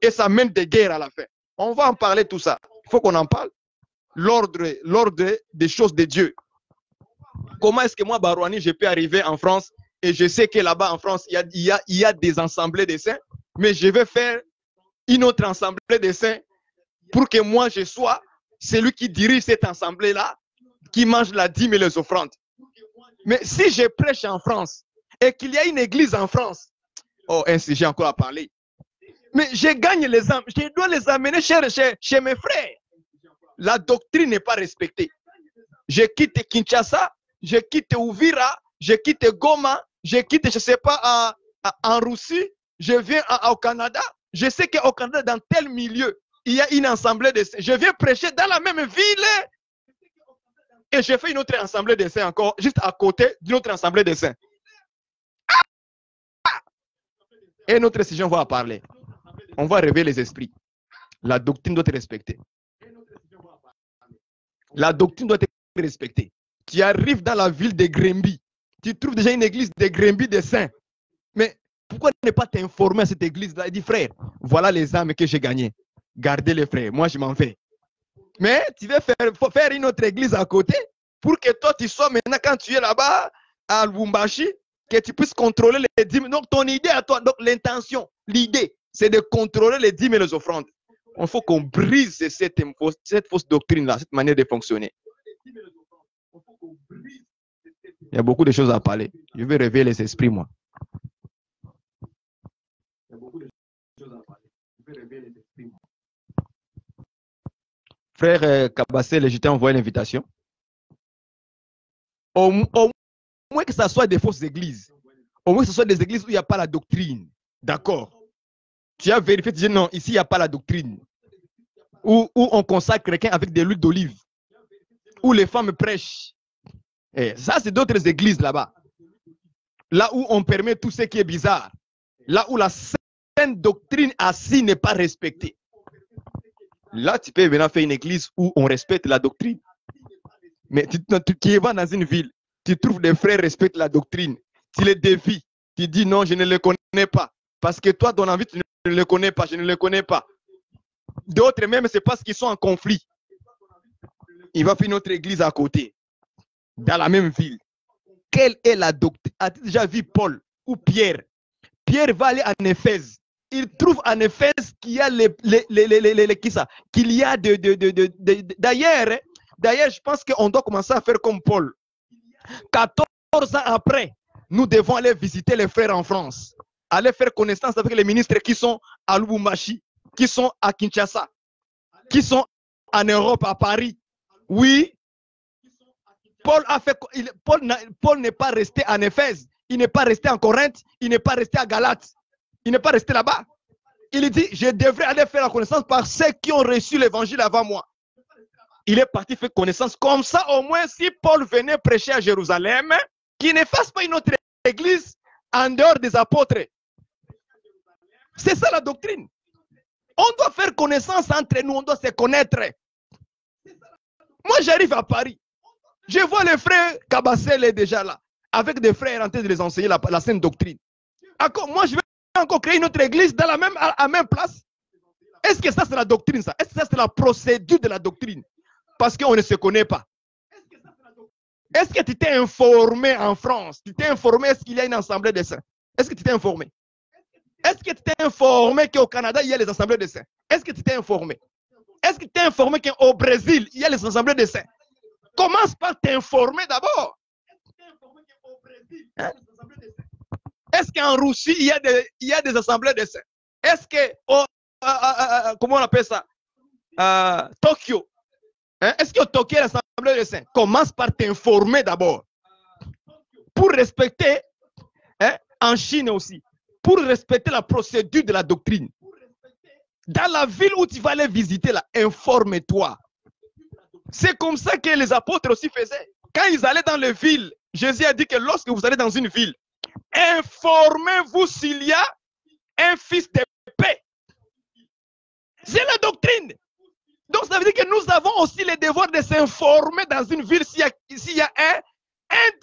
et ça mène des guerres à la fin. On va en parler tout ça. Il faut qu'on en parle. L'ordre des choses de Dieu. Comment est-ce que moi, Barouani, je peux arriver en France et je sais que là-bas en France, il y a des assemblées de saints, mais je vais faire une autre assemblée de saints pour que moi, je sois celui qui dirige cette assemblée-là, qui mange la dîme et les offrandes. Mais si je prêche en France et qu'il y a une église en France, oh, un sujet encore à parler, mais je gagne les âmes, je dois les amener chez mes frères. La doctrine n'est pas respectée. Je quitte Kinshasa, je quitte Uvira, je quitte Goma, je quitte, je ne sais pas, en Russie, je viens au Canada. Je sais qu'au Canada, dans tel milieu, il y a une assemblée de saints. Je viens prêcher dans la même ville et je fais une autre assemblée de saints encore, juste à côté d'une autre assemblée de saints. Et notre sujet, on va en parler. On va réveiller les esprits. La doctrine doit être respectée. La doctrine doit être respectée. Tu arrives dans la ville de Grimby, tu trouves déjà une église de Grimby des saints. Mais pourquoi ne pas t'informer à cette église-là? Il dit, frère, voilà les âmes que j'ai gagnées. Gardez les frères, moi je m'en vais. Mais tu veux faire une autre église à côté pour que toi tu sois maintenant, quand tu es là-bas à Lubumbashi, que tu puisses contrôler les dîmes. Donc ton idée à toi, donc l'intention, l'idée, c'est de contrôler les dîmes et les offrandes. Il faut qu'on brise cette fausse doctrine-là, cette manière de fonctionner. Il y a beaucoup de choses à parler. Je vais réveiller les esprits, moi. Il y a beaucoup de choses à parler. Je vais réveiller les esprits, moi. Frère Kabassel, je t'ai envoyé l'invitation. Au moins que ce soit des fausses églises. Au moins que ce soit des églises où il n'y a pas la doctrine. D'accord. Tu as vérifié, tu dis non, ici il n'y a pas la doctrine. Où on consacre quelqu'un avec des l'huile d'olive. Où les femmes prêchent. Et ça, c'est d'autres églises là-bas. Là où on permet tout ce qui est bizarre. Là où la sainte doctrine assise n'est pas respectée. Là, tu peux venir faire une église où on respecte la doctrine. Mais tu vas dans une ville, tu trouves des frères respectent la doctrine. Tu les défies. Tu dis non, je ne les connais pas. Parce que toi, ton envie, tu ne les connais pas. Je ne les connais pas. D'autres même, c'est parce qu'ils sont en conflit. Il va faire une autre église à côté. Dans la même ville. Quelle est la doctrine? As-tu déjà vu Paul ou Pierre? Pierre va aller en Éphèse. Il trouve en Éphèse qu'il y a qu'il y a d'ailleurs, je pense qu'on doit commencer à faire comme Paul. 14 ans après, nous devons aller visiter les frères en France. Aller faire connaissance avec les ministres qui sont à Lubumbashi, qui sont à Kinshasa, qui sont en Europe, à Paris. Oui. Paul n'est pas resté en Éphèse, il n'est pas resté en Corinthe, il n'est pas resté à Galate, il n'est pas resté là-bas. Il dit, je devrais aller faire la connaissance par ceux qui ont reçu l'évangile avant moi. Il est parti faire connaissance. Comme ça, au moins, si Paul venait prêcher à Jérusalem, qu'il ne fasse pas une autre église en dehors des apôtres. C'est ça la doctrine. On doit faire connaissance entre nous, on doit se connaître. Moi, j'arrive à Paris. Je vois les frères Kabassel est déjà là, avec des frères en train de les enseigner la sainte doctrine. Moi, je vais encore créer une autre église dans à même place. Est-ce que ça, c'est la doctrine, ça? Est-ce que ça, c'est la procédure de la doctrine? Parce qu'on ne se connaît pas. Est-ce que tu t'es informé en France? Tu t'es informé, est-ce qu'il y a une assemblée de saints? Est-ce que tu t'es informé? Est-ce que tu t'es informé qu'au Canada, il y a les assemblées de saints? Est-ce que tu t'es informé? Est-ce que tu t'es informé qu'au Brésil, il y a les assemblées de saints? Commence par t'informer d'abord. Hein? Est-ce qu'en Russie, il y a des assemblées de saints? Est-ce que, comment on appelle ça? Tokyo. Hein? Est-ce que Tokyo est l'assemblée de saints? Commence par t'informer d'abord. Pour respecter, hein, en Chine aussi, pour respecter la procédure de la doctrine. Dans la ville où tu vas aller visiter, là, informe-toi. C'est comme ça que les apôtres aussi faisaient. Quand ils allaient dans les villes, Jésus a dit que lorsque vous allez dans une ville, informez-vous s'il y a un fils de paix. C'est la doctrine. Donc ça veut dire que nous avons aussi le devoir de s'informer dans une ville s'il y a un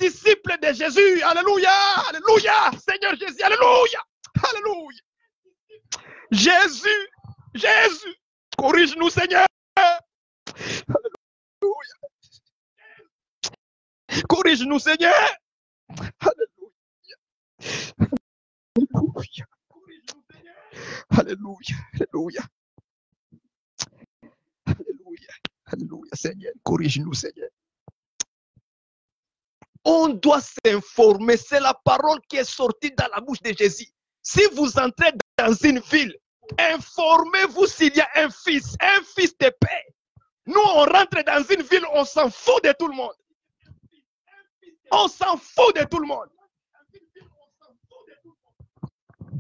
disciple de Jésus. Alléluia, alléluia, Seigneur Jésus, alléluia, alléluia. Jésus, Jésus, corrige-nous, Seigneur. Alléluia. Corrige-nous, Seigneur. Alléluia. Alléluia. Alléluia. Alléluia. Alléluia. Alléluia, Seigneur. Corrige-nous, Seigneur. On doit s'informer. C'est la parole qui est sortie dans la bouche de Jésus. Si vous entrez dans une ville, informez-vous s'il y a un fils de paix. Nous, on rentre dans une ville, on s'en fout de tout le monde. On s'en fout de tout le monde.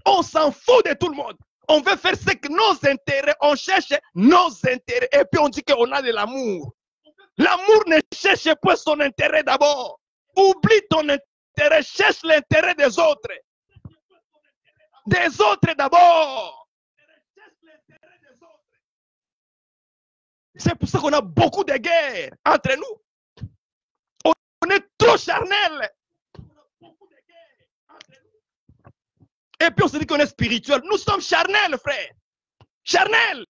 On s'en fout de tout le monde. On veut faire ce que nos intérêts, on cherche nos intérêts. Et puis on dit qu'on a de l'amour. L'amour ne cherche pas son intérêt d'abord. Oublie ton intérêt, cherche l'intérêt des autres. Des autres d'abord. C'est pour ça qu'on a beaucoup de guerres entre nous. On est trop charnel. Et puis on se dit qu'on est spirituel. Nous sommes charnels, frère. Charnels.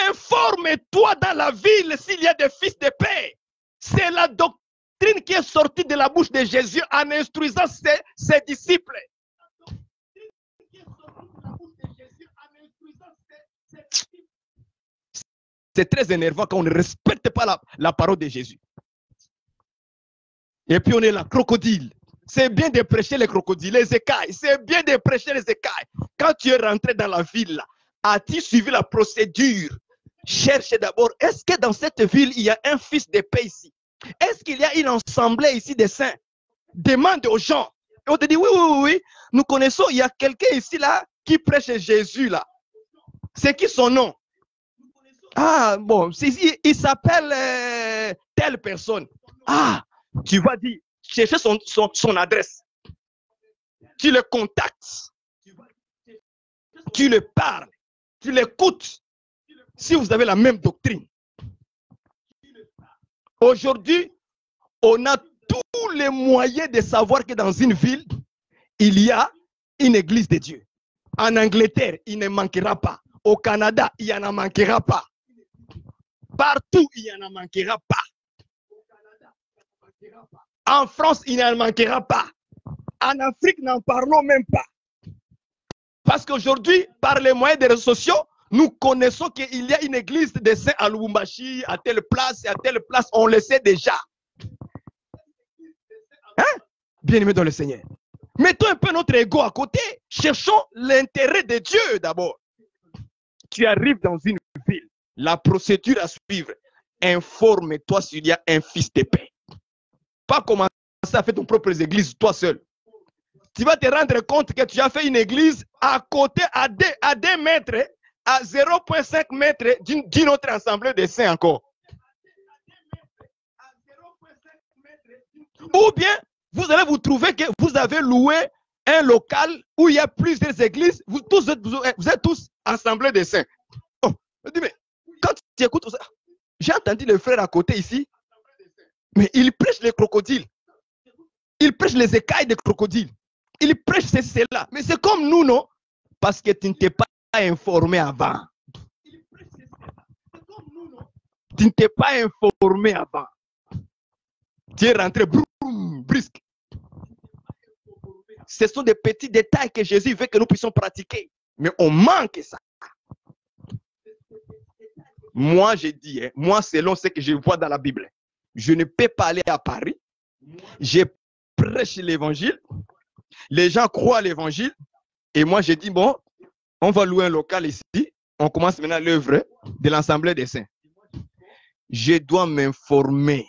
Informe-toi dans la ville s'il y a des fils de paix. C'est la doctrine qui est sortie de la bouche de Jésus en instruisant ses disciples. C'est très énervant quand on ne respecte pas la parole de Jésus. Et puis on est là, crocodile. C'est bien de prêcher les crocodiles, les écailles. C'est bien de prêcher les écailles. Quand tu es rentré dans la ville, as-tu suivi la procédure? Cherche d'abord, est-ce que dans cette ville, il y a un fils de paix ici? Est-ce qu'il y a une assemblée ici des saints? Demande aux gens. Et on te dit, oui, nous connaissons, il y a quelqu'un ici là qui prêche Jésus là. C'est qui son nom? Ah, bon, il s'appelle telle personne. Ah, tu vas dire, chercher son adresse. Tu le contactes. Tu le parles. Tu l'écoutes. Si vous avez la même doctrine. Aujourd'hui, on a tous les moyens de savoir que dans une ville, il y a une église de Dieu. En Angleterre, il ne manquera pas. Au Canada, il n'y en manquera pas. Partout, il n'y en manquera pas. En France, il n'en manquera pas. En Afrique, n'en parlons même pas. Parce qu'aujourd'hui, par les moyens des réseaux sociaux, nous connaissons qu'il y a une église de saints à Lubumbashi, à telle place et à telle place. On le sait déjà. Hein? Bien-aimés dans le Seigneur. Mettons un peu notre ego à côté. Cherchons l'intérêt de Dieu d'abord. Tu arrives dans une ville. La procédure à suivre. Informe-toi s'il y a un fils de paix. Pas commencer à faire ton propre église toi seul. Tu vas te rendre compte que tu as fait une église à côté, à 2 mètres, à 0,5 mètres d'une autre assemblée de saints encore. Ou bien, vous allez vous trouver que vous avez loué un local où il y a plusieurs églises. Vous êtes tous assemblés de saints. Oh, mais quand tu écoutes ça, j'ai entendu le frère à côté ici, mais il prêche les crocodiles. Il prêche les écailles des crocodiles. Il prêche cela. Mais c'est comme nous, non? Parce que tu ne t'es pas informé avant. Tu ne t'es pas informé avant. Tu es rentré brusque. Ce sont des petits détails que Jésus veut que nous puissions pratiquer. Mais on manque ça. Moi, j'ai dit, moi, selon ce que je vois dans la Bible, je ne peux pas aller à Paris. Je prêche l'évangile, les gens croient à l'évangile, et moi j'ai dit, bon, on va louer un local ici, on commence maintenant l'œuvre de l'Assemblée des Saints. Je dois m'informer.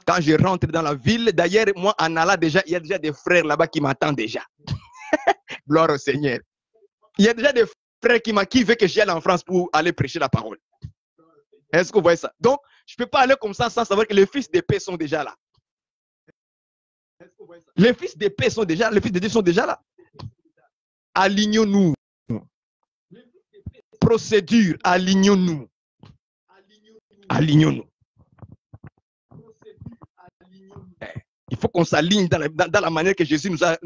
Quand je rentre dans la ville, d'ailleurs, moi, en allant déjà, il y a déjà des frères là-bas qui m'attendent déjà. Gloire au Seigneur. Il y a déjà des frères qui veulent que j'y aille en France pour aller prêcher la parole. Est-ce que vous voyez ça? Donc, je ne peux pas aller comme ça sans savoir que les fils de paix sont déjà là. Les fils de paix sont déjà là. Les fils de Dieu sont déjà là. Alignons-nous. Procédure, alignons-nous. Alignons-nous. Il faut qu'on s'aligne dans la manière que Jésus nous a.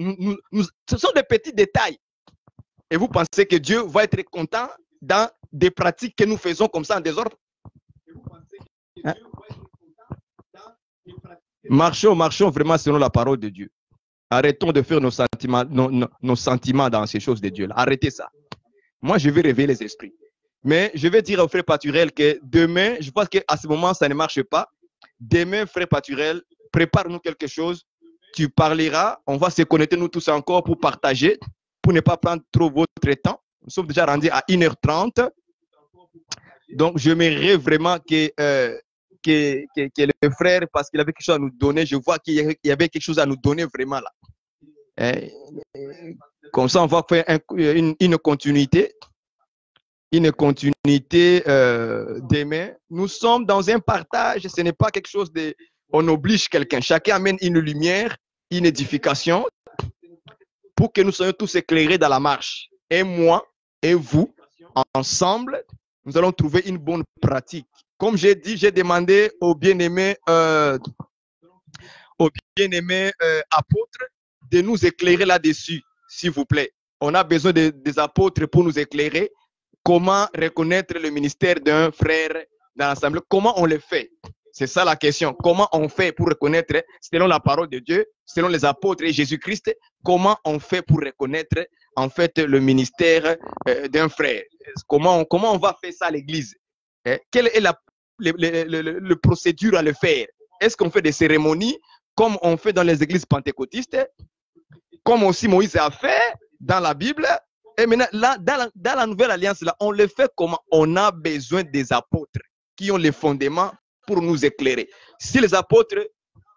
Ce sont des petits détails. Et vous pensez que Dieu va être content dans des pratiques que nous faisons comme ça en désordre? Hein? Marchons vraiment selon la parole de Dieu. Arrêtons de faire nos sentiments dans ces choses de Dieu. Là. Arrêtez ça. Moi, je vais réveiller les esprits. Mais je vais dire au frère Paturel que demain, je pense qu'à ce moment, ça ne marche pas. Demain, frère Paturel, prépare-nous quelque chose. Tu parleras. On va se connecter nous tous encore pour partager, pour ne pas prendre trop votre temps. Nous sommes déjà rendus à 1h30. Donc, j'aimerais vraiment que le frère, parce qu'il avait quelque chose à nous donner, je vois qu'il y avait quelque chose à nous donner vraiment là. Comme ça, on va faire une continuité. Une continuité demain. Nous sommes dans un partage, ce n'est pas quelque chose de... On oblige quelqu'un. Chacun amène une lumière, une édification pour que nous soyons tous éclairés dans la marche. Et moi et vous, ensemble, nous allons trouver une bonne pratique. Comme j'ai dit, j'ai demandé aux bien-aimés apôtres de nous éclairer là-dessus, s'il vous plaît. On a besoin des apôtres pour nous éclairer. Comment reconnaître le ministère d'un frère dans l'Assemblée? Comment on le fait? C'est ça la question. Comment on fait pour reconnaître, selon la parole de Dieu, selon les apôtres et Jésus-Christ, comment on fait pour reconnaître en fait le ministère d'un frère? Comment on va faire ça à l'Église? Quelle est la procédure à le faire? Est-ce qu'on fait des cérémonies comme on fait dans les églises pentecôtistes, comme aussi Moïse a fait dans la Bible? Et maintenant, là, dans la nouvelle alliance, là, on le fait comment? On a besoin des apôtres qui ont les fondements pour nous éclairer. Si les apôtres,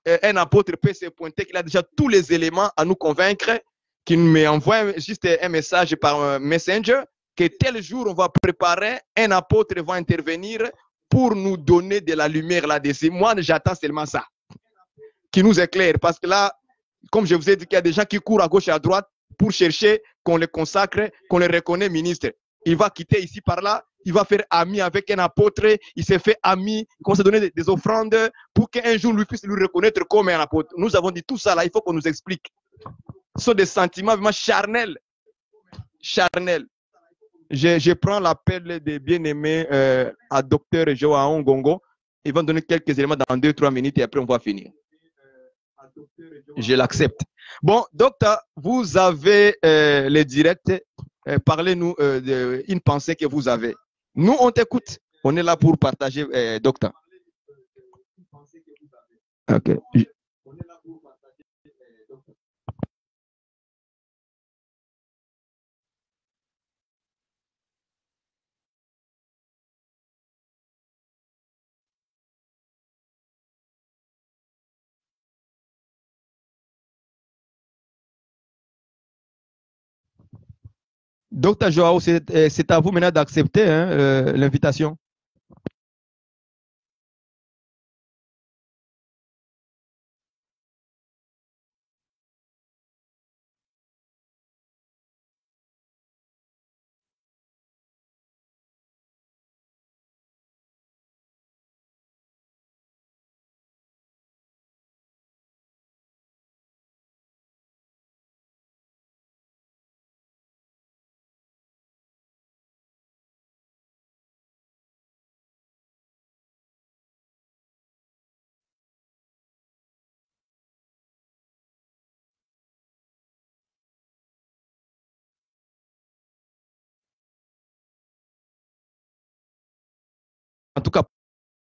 un apôtre peut se pointer qu'il a déjà tous les éléments à nous convaincre, qu'il m'envoie juste un message par Messenger, que tel jour on va préparer, un apôtre va intervenir pour nous donner de la lumière là-dessus. Moi, j'attends seulement ça, qui nous éclaire. Parce que là, comme je vous ai dit, qu'il y a des gens qui courent à gauche et à droite pour chercher qu'on les consacre, qu'on les reconnaît ministre. Il va quitter ici par là, il va faire ami avec un apôtre, il s'est fait ami, il commence à donner des offrandes pour qu'un jour lui puisse lui reconnaître comme un apôtre. Nous avons dit tout ça là, il faut qu'on nous explique. Ce sont des sentiments vraiment charnels. Charnels. Je prends l'appel des bien-aimés à Dr Joao Ngongo. Ils vont donner quelques éléments dans 2-3 minutes et après on va finir. Je l'accepte. Bon, docteur, vous avez les directs. Parlez-nous d'une pensée que vous avez. Nous, on t'écoute. On est là pour partager, docteur. Ok. Docteur Joao, c'est à vous maintenant d'accepter l'invitation. En tout cas,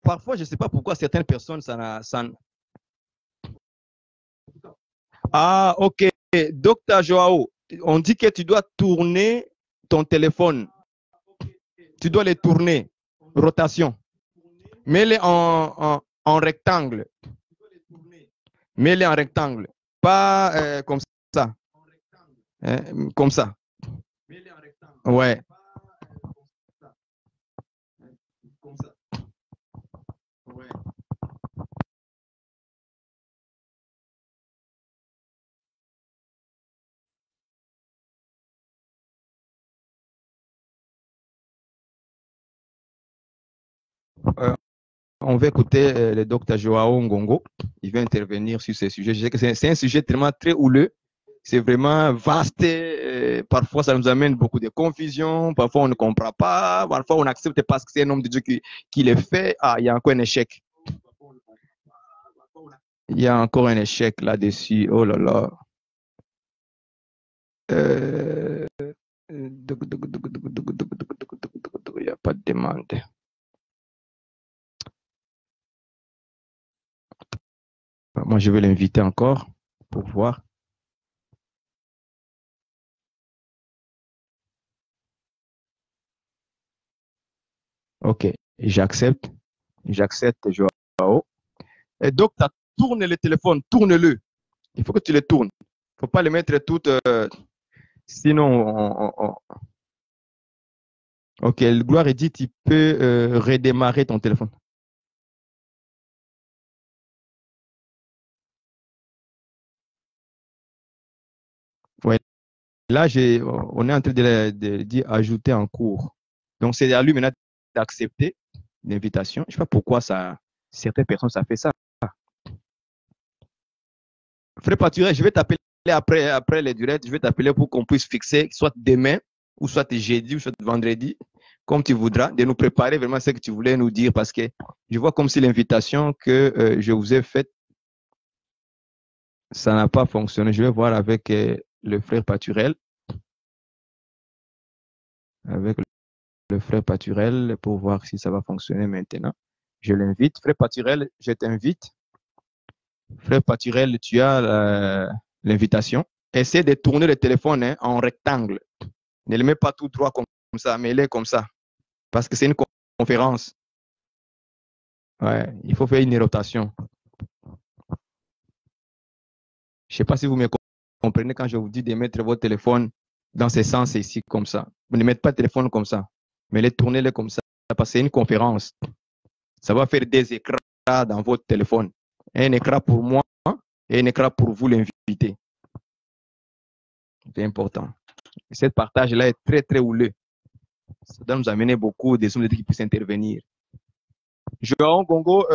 parfois, je ne sais pas pourquoi certaines personnes, Ah, ok. Docteur Joao, on dit que tu dois tourner ton téléphone. Tu dois les tourner. Rotation. Mets-les en rectangle. Mets-les en rectangle. Pas comme ça. Comme ça. Ouais. Comme ça. Ouais. Euh, on va écouter le docteur Joao Ngongo. Il va intervenir sur ce sujet. Je sais que c'est un sujet tellement très houleux. C'est vraiment vaste. Parfois, ça nous amène beaucoup de confusion. Parfois, on ne comprend pas. Parfois, on accepte parce que c'est un homme de Dieu qui le fait. Ah, il y a encore un échec. Il y a encore un échec là-dessus. Oh là là. Il n'y a pas de demande. Moi, je vais l'inviter encore pour voir. Ok, j'accepte. J'accepte, Joao. Et donc, tu tournes le téléphone, tourne-le. Il faut que tu le tournes. Il ne faut pas le mettre tout. Sinon, ok, Gloire est dit, tu peux redémarrer ton téléphone. Ouais. Là, on est en train de dire ajouter en cours. Donc, c'est à lui maintenant d'accepter l'invitation. Je ne sais pas pourquoi certaines personnes, ça fait ça. Frère Paturel, je vais t'appeler après les directs, je vais t'appeler pour qu'on puisse fixer, soit demain, ou soit jeudi, ou soit vendredi, comme tu voudras, de nous préparer vraiment ce que tu voulais nous dire, parce que je vois comme si l'invitation que je vous ai faite, ça n'a pas fonctionné. Je vais voir avec le frère Paturel, avec le frère Paturel, pour voir si ça va fonctionner maintenant. Je l'invite. Frère Paturel, je t'invite. Frère Paturel, tu as l'invitation. Essaie de tourner le téléphone en rectangle. Ne le mets pas tout droit comme ça, mais il est comme ça. Parce que c'est une conférence. Ouais, il faut faire une rotation. Je ne sais pas si vous me comprenez quand je vous dis de mettre votre téléphone dans ce sens ici, comme ça. Vous ne mettez pas le téléphone comme ça, mais les tournez-le comme ça, parce que c'est une conférence. Ça va faire des écrans dans votre téléphone. Un écran pour moi et un écran pour vous, l'invité. C'est important. Et ce partage-là est très, très houleux. Ça doit nous amener beaucoup des hommes qui puissent intervenir. Joao Gongo,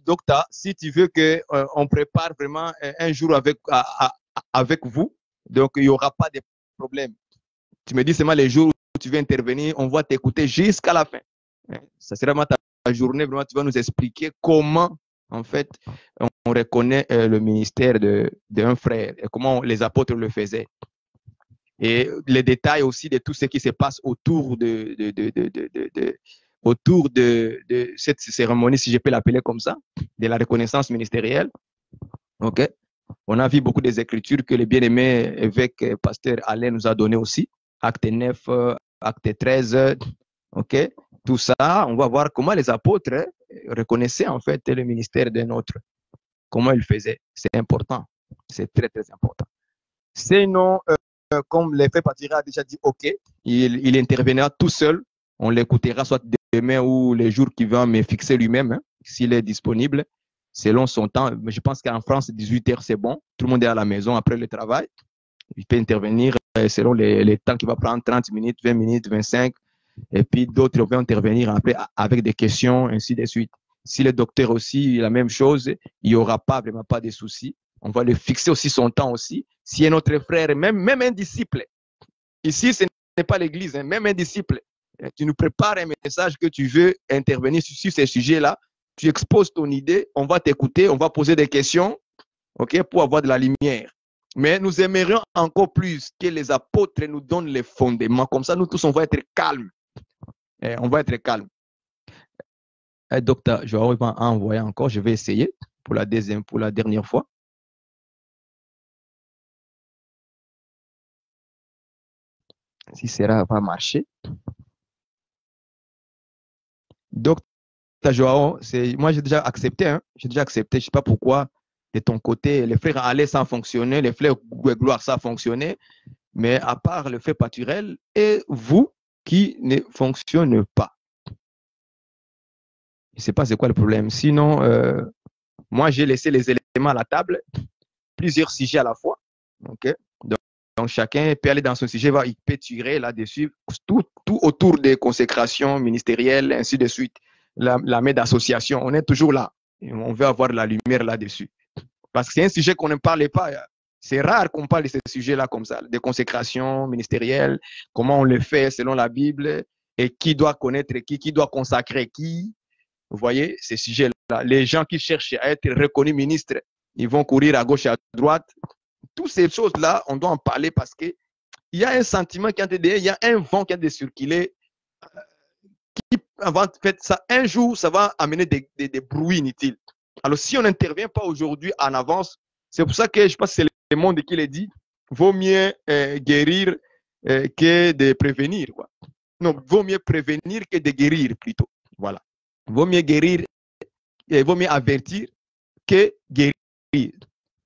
docteur, si tu veux qu'on prépare vraiment un jour avec vous, donc il n'y aura pas de problème. Tu me dis seulement les jours où tu veux intervenir, on va t'écouter jusqu'à la fin. Ça sera vraiment ta journée, vraiment, tu vas nous expliquer comment, en fait, on reconnaît le ministère d'un frère et comment les apôtres le faisaient. Et les détails aussi de tout ce qui se passe autour autour de cette cérémonie, si je peux l'appeler comme ça, de la reconnaissance ministérielle. OK? On a vu beaucoup des écritures que le bien-aimé évêque pasteur Alain nous a donné aussi. Acte 9, acte 13. OK? Tout ça, on va voir comment les apôtres reconnaissaient en fait le ministère d'un autre. Comment ils faisaient. C'est important. C'est très, très important. Sinon, comme l'effet Patira a déjà dit, OK, il interviendra tout seul. On l'écoutera soit demain ou les jours qui vont, mais fixer lui-même, hein, s'il est disponible, selon son temps. Mais je pense qu'en France, 18 heures, c'est bon. Tout le monde est à la maison après le travail. Il peut intervenir selon les temps qu'il va prendre, 30 minutes, 20 minutes, 25. Et puis d'autres vont intervenir après avec des questions, ainsi de suite. Si le docteur aussi, la même chose, il n'y aura pas vraiment pas de soucis. On va le fixer aussi son temps aussi. Si un autre frère, même un disciple, ici ce n'est pas l'église, hein, même un disciple, tu nous prépares un message que tu veux intervenir sur ces sujets-là, tu exposes ton idée, on va t'écouter, on va poser des questions, ok, pour avoir de la lumière. Mais nous aimerions encore plus que les apôtres nous donnent les fondements. Comme ça, nous tous, on va être calmes. On va être calme. Docteur, je vais envoyer encore, je vais essayer pour la dernière fois. si cela va marcher. Donc, Joao, moi j'ai déjà accepté, hein. J'ai déjà accepté, je ne sais pas pourquoi, de ton côté, les frères allaient sans fonctionner, les frères gloire ça fonctionnait, mais à part le fait pâturel, et vous qui ne fonctionnez pas. Je ne sais pas c'est quoi le problème. Sinon, moi j'ai laissé les éléments à la table, plusieurs sujets à la fois. Okay? Donc chacun peut aller dans son sujet, il peut tirer là-dessus, tout autour des consécrations ministérielles, ainsi de suite. La main d'association, on est toujours là. Et on veut avoir la lumière là-dessus. Parce que c'est un sujet qu'on ne parlait pas. C'est rare qu'on parle de ces sujets-là comme ça, des consécrations ministérielles, comment on le fait selon la Bible, et qui doit connaître qui doit consacrer qui. Vous voyez, ces sujets-là. Les gens qui cherchent à être reconnus ministres, ils vont courir à gauche et à droite. Toutes ces choses-là, on doit en parler parce qu'il y a un sentiment qui il y a un vent qui a de circuler. En fait, ça, un jour, ça va amener des bruits inutiles. Alors, si on n'intervient pas aujourd'hui en avance, c'est pour ça que je pense que c'est le monde qui l'a dit, vaut mieux guérir que de prévenir. Quoi. Non, vaut mieux prévenir que de guérir plutôt. Voilà. Vaut mieux guérir, vaut mieux avertir que guérir.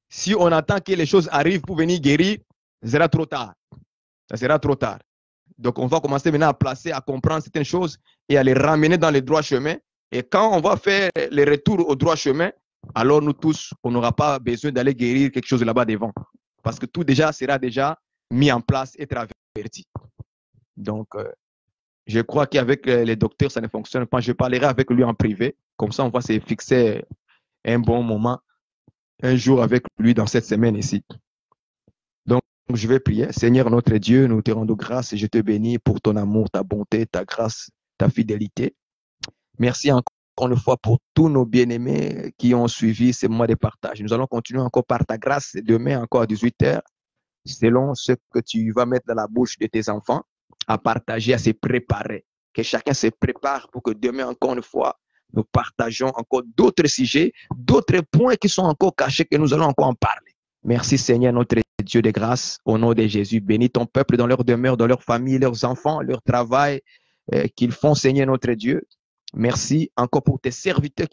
Si on attend que les choses arrivent pour venir guérir, ce sera trop tard. Ça sera trop tard. Donc, on va commencer maintenant à placer, à comprendre certaines choses et à les ramener dans le droit chemin. Et quand on va faire le retour au droit chemin, alors nous tous, on n'aura pas besoin d'aller guérir quelque chose là-bas devant. Parce que tout déjà sera déjà mis en place et traversé. Donc, je crois qu'avec les docteurs, ça ne fonctionne pas. Je parlerai avec lui en privé. Comme ça, on va se fixer un bon moment, un jour avec lui dans cette semaine ici. Donc, je vais prier. Seigneur notre Dieu, nous te rendons grâce et je te bénis pour ton amour, ta bonté, ta grâce, ta fidélité. Merci encore une fois pour tous nos bien-aimés qui ont suivi ces mois de partage. Nous allons continuer encore par ta grâce demain encore à 18h, selon ce que tu vas mettre dans la bouche de tes enfants, à partager, à se préparer. Que chacun se prépare pour que demain encore une fois, nous partageons encore d'autres sujets, d'autres points qui sont encore cachés, que nous allons encore en parler. Merci Seigneur, notre Dieu de grâce, au nom de Jésus. Bénis ton peuple dans leur demeure, dans leur famille, leurs enfants, leur travail qu'ils font, Seigneur notre Dieu. Merci encore pour tes serviteurs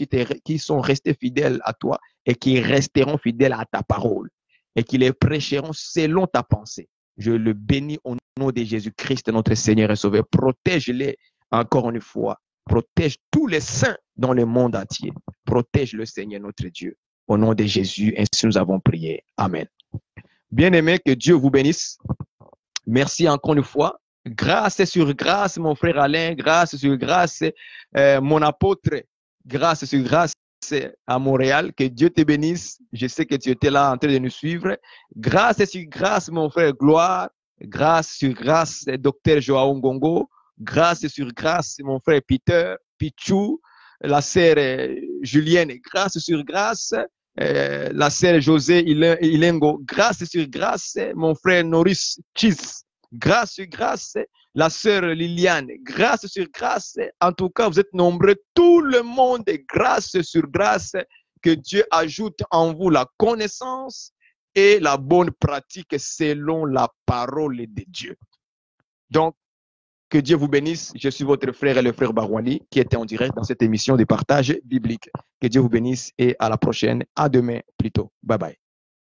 qui sont restés fidèles à toi et qui resteront fidèles à ta parole et qui les prêcheront selon ta pensée. Je le bénis au nom de Jésus-Christ, notre Seigneur et Sauveur. Protège-les encore une fois. Protège tous les saints dans le monde entier. Protège le Seigneur, notre Dieu. Au nom de Jésus, ainsi nous avons prié. Amen. Bien-aimés, que Dieu vous bénisse. Merci encore une fois. Grâce sur grâce, mon frère Alain. Grâce sur grâce, mon apôtre. Grâce sur grâce à Montréal. Que Dieu te bénisse. Je sais que tu étais là en train de nous suivre. Grâce sur grâce, mon frère Gloire. Grâce sur grâce, docteur Joao Ngongo. Grâce sur grâce, mon frère Peter, Pichou, la sœur Julienne. Grâce sur grâce, la sœur José Ilengo. Grâce sur grâce, mon frère Norris Chis. Grâce sur grâce, la sœur Liliane. Grâce sur grâce. En tout cas, vous êtes nombreux. Tout le monde est grâce sur grâce. Que Dieu ajoute en vous la connaissance et la bonne pratique selon la parole de Dieu. Donc, que Dieu vous bénisse. Je suis votre frère et le frère Barouani qui était en direct dans cette émission de partage biblique. Que Dieu vous bénisse et à la prochaine. À demain plutôt. Bye bye.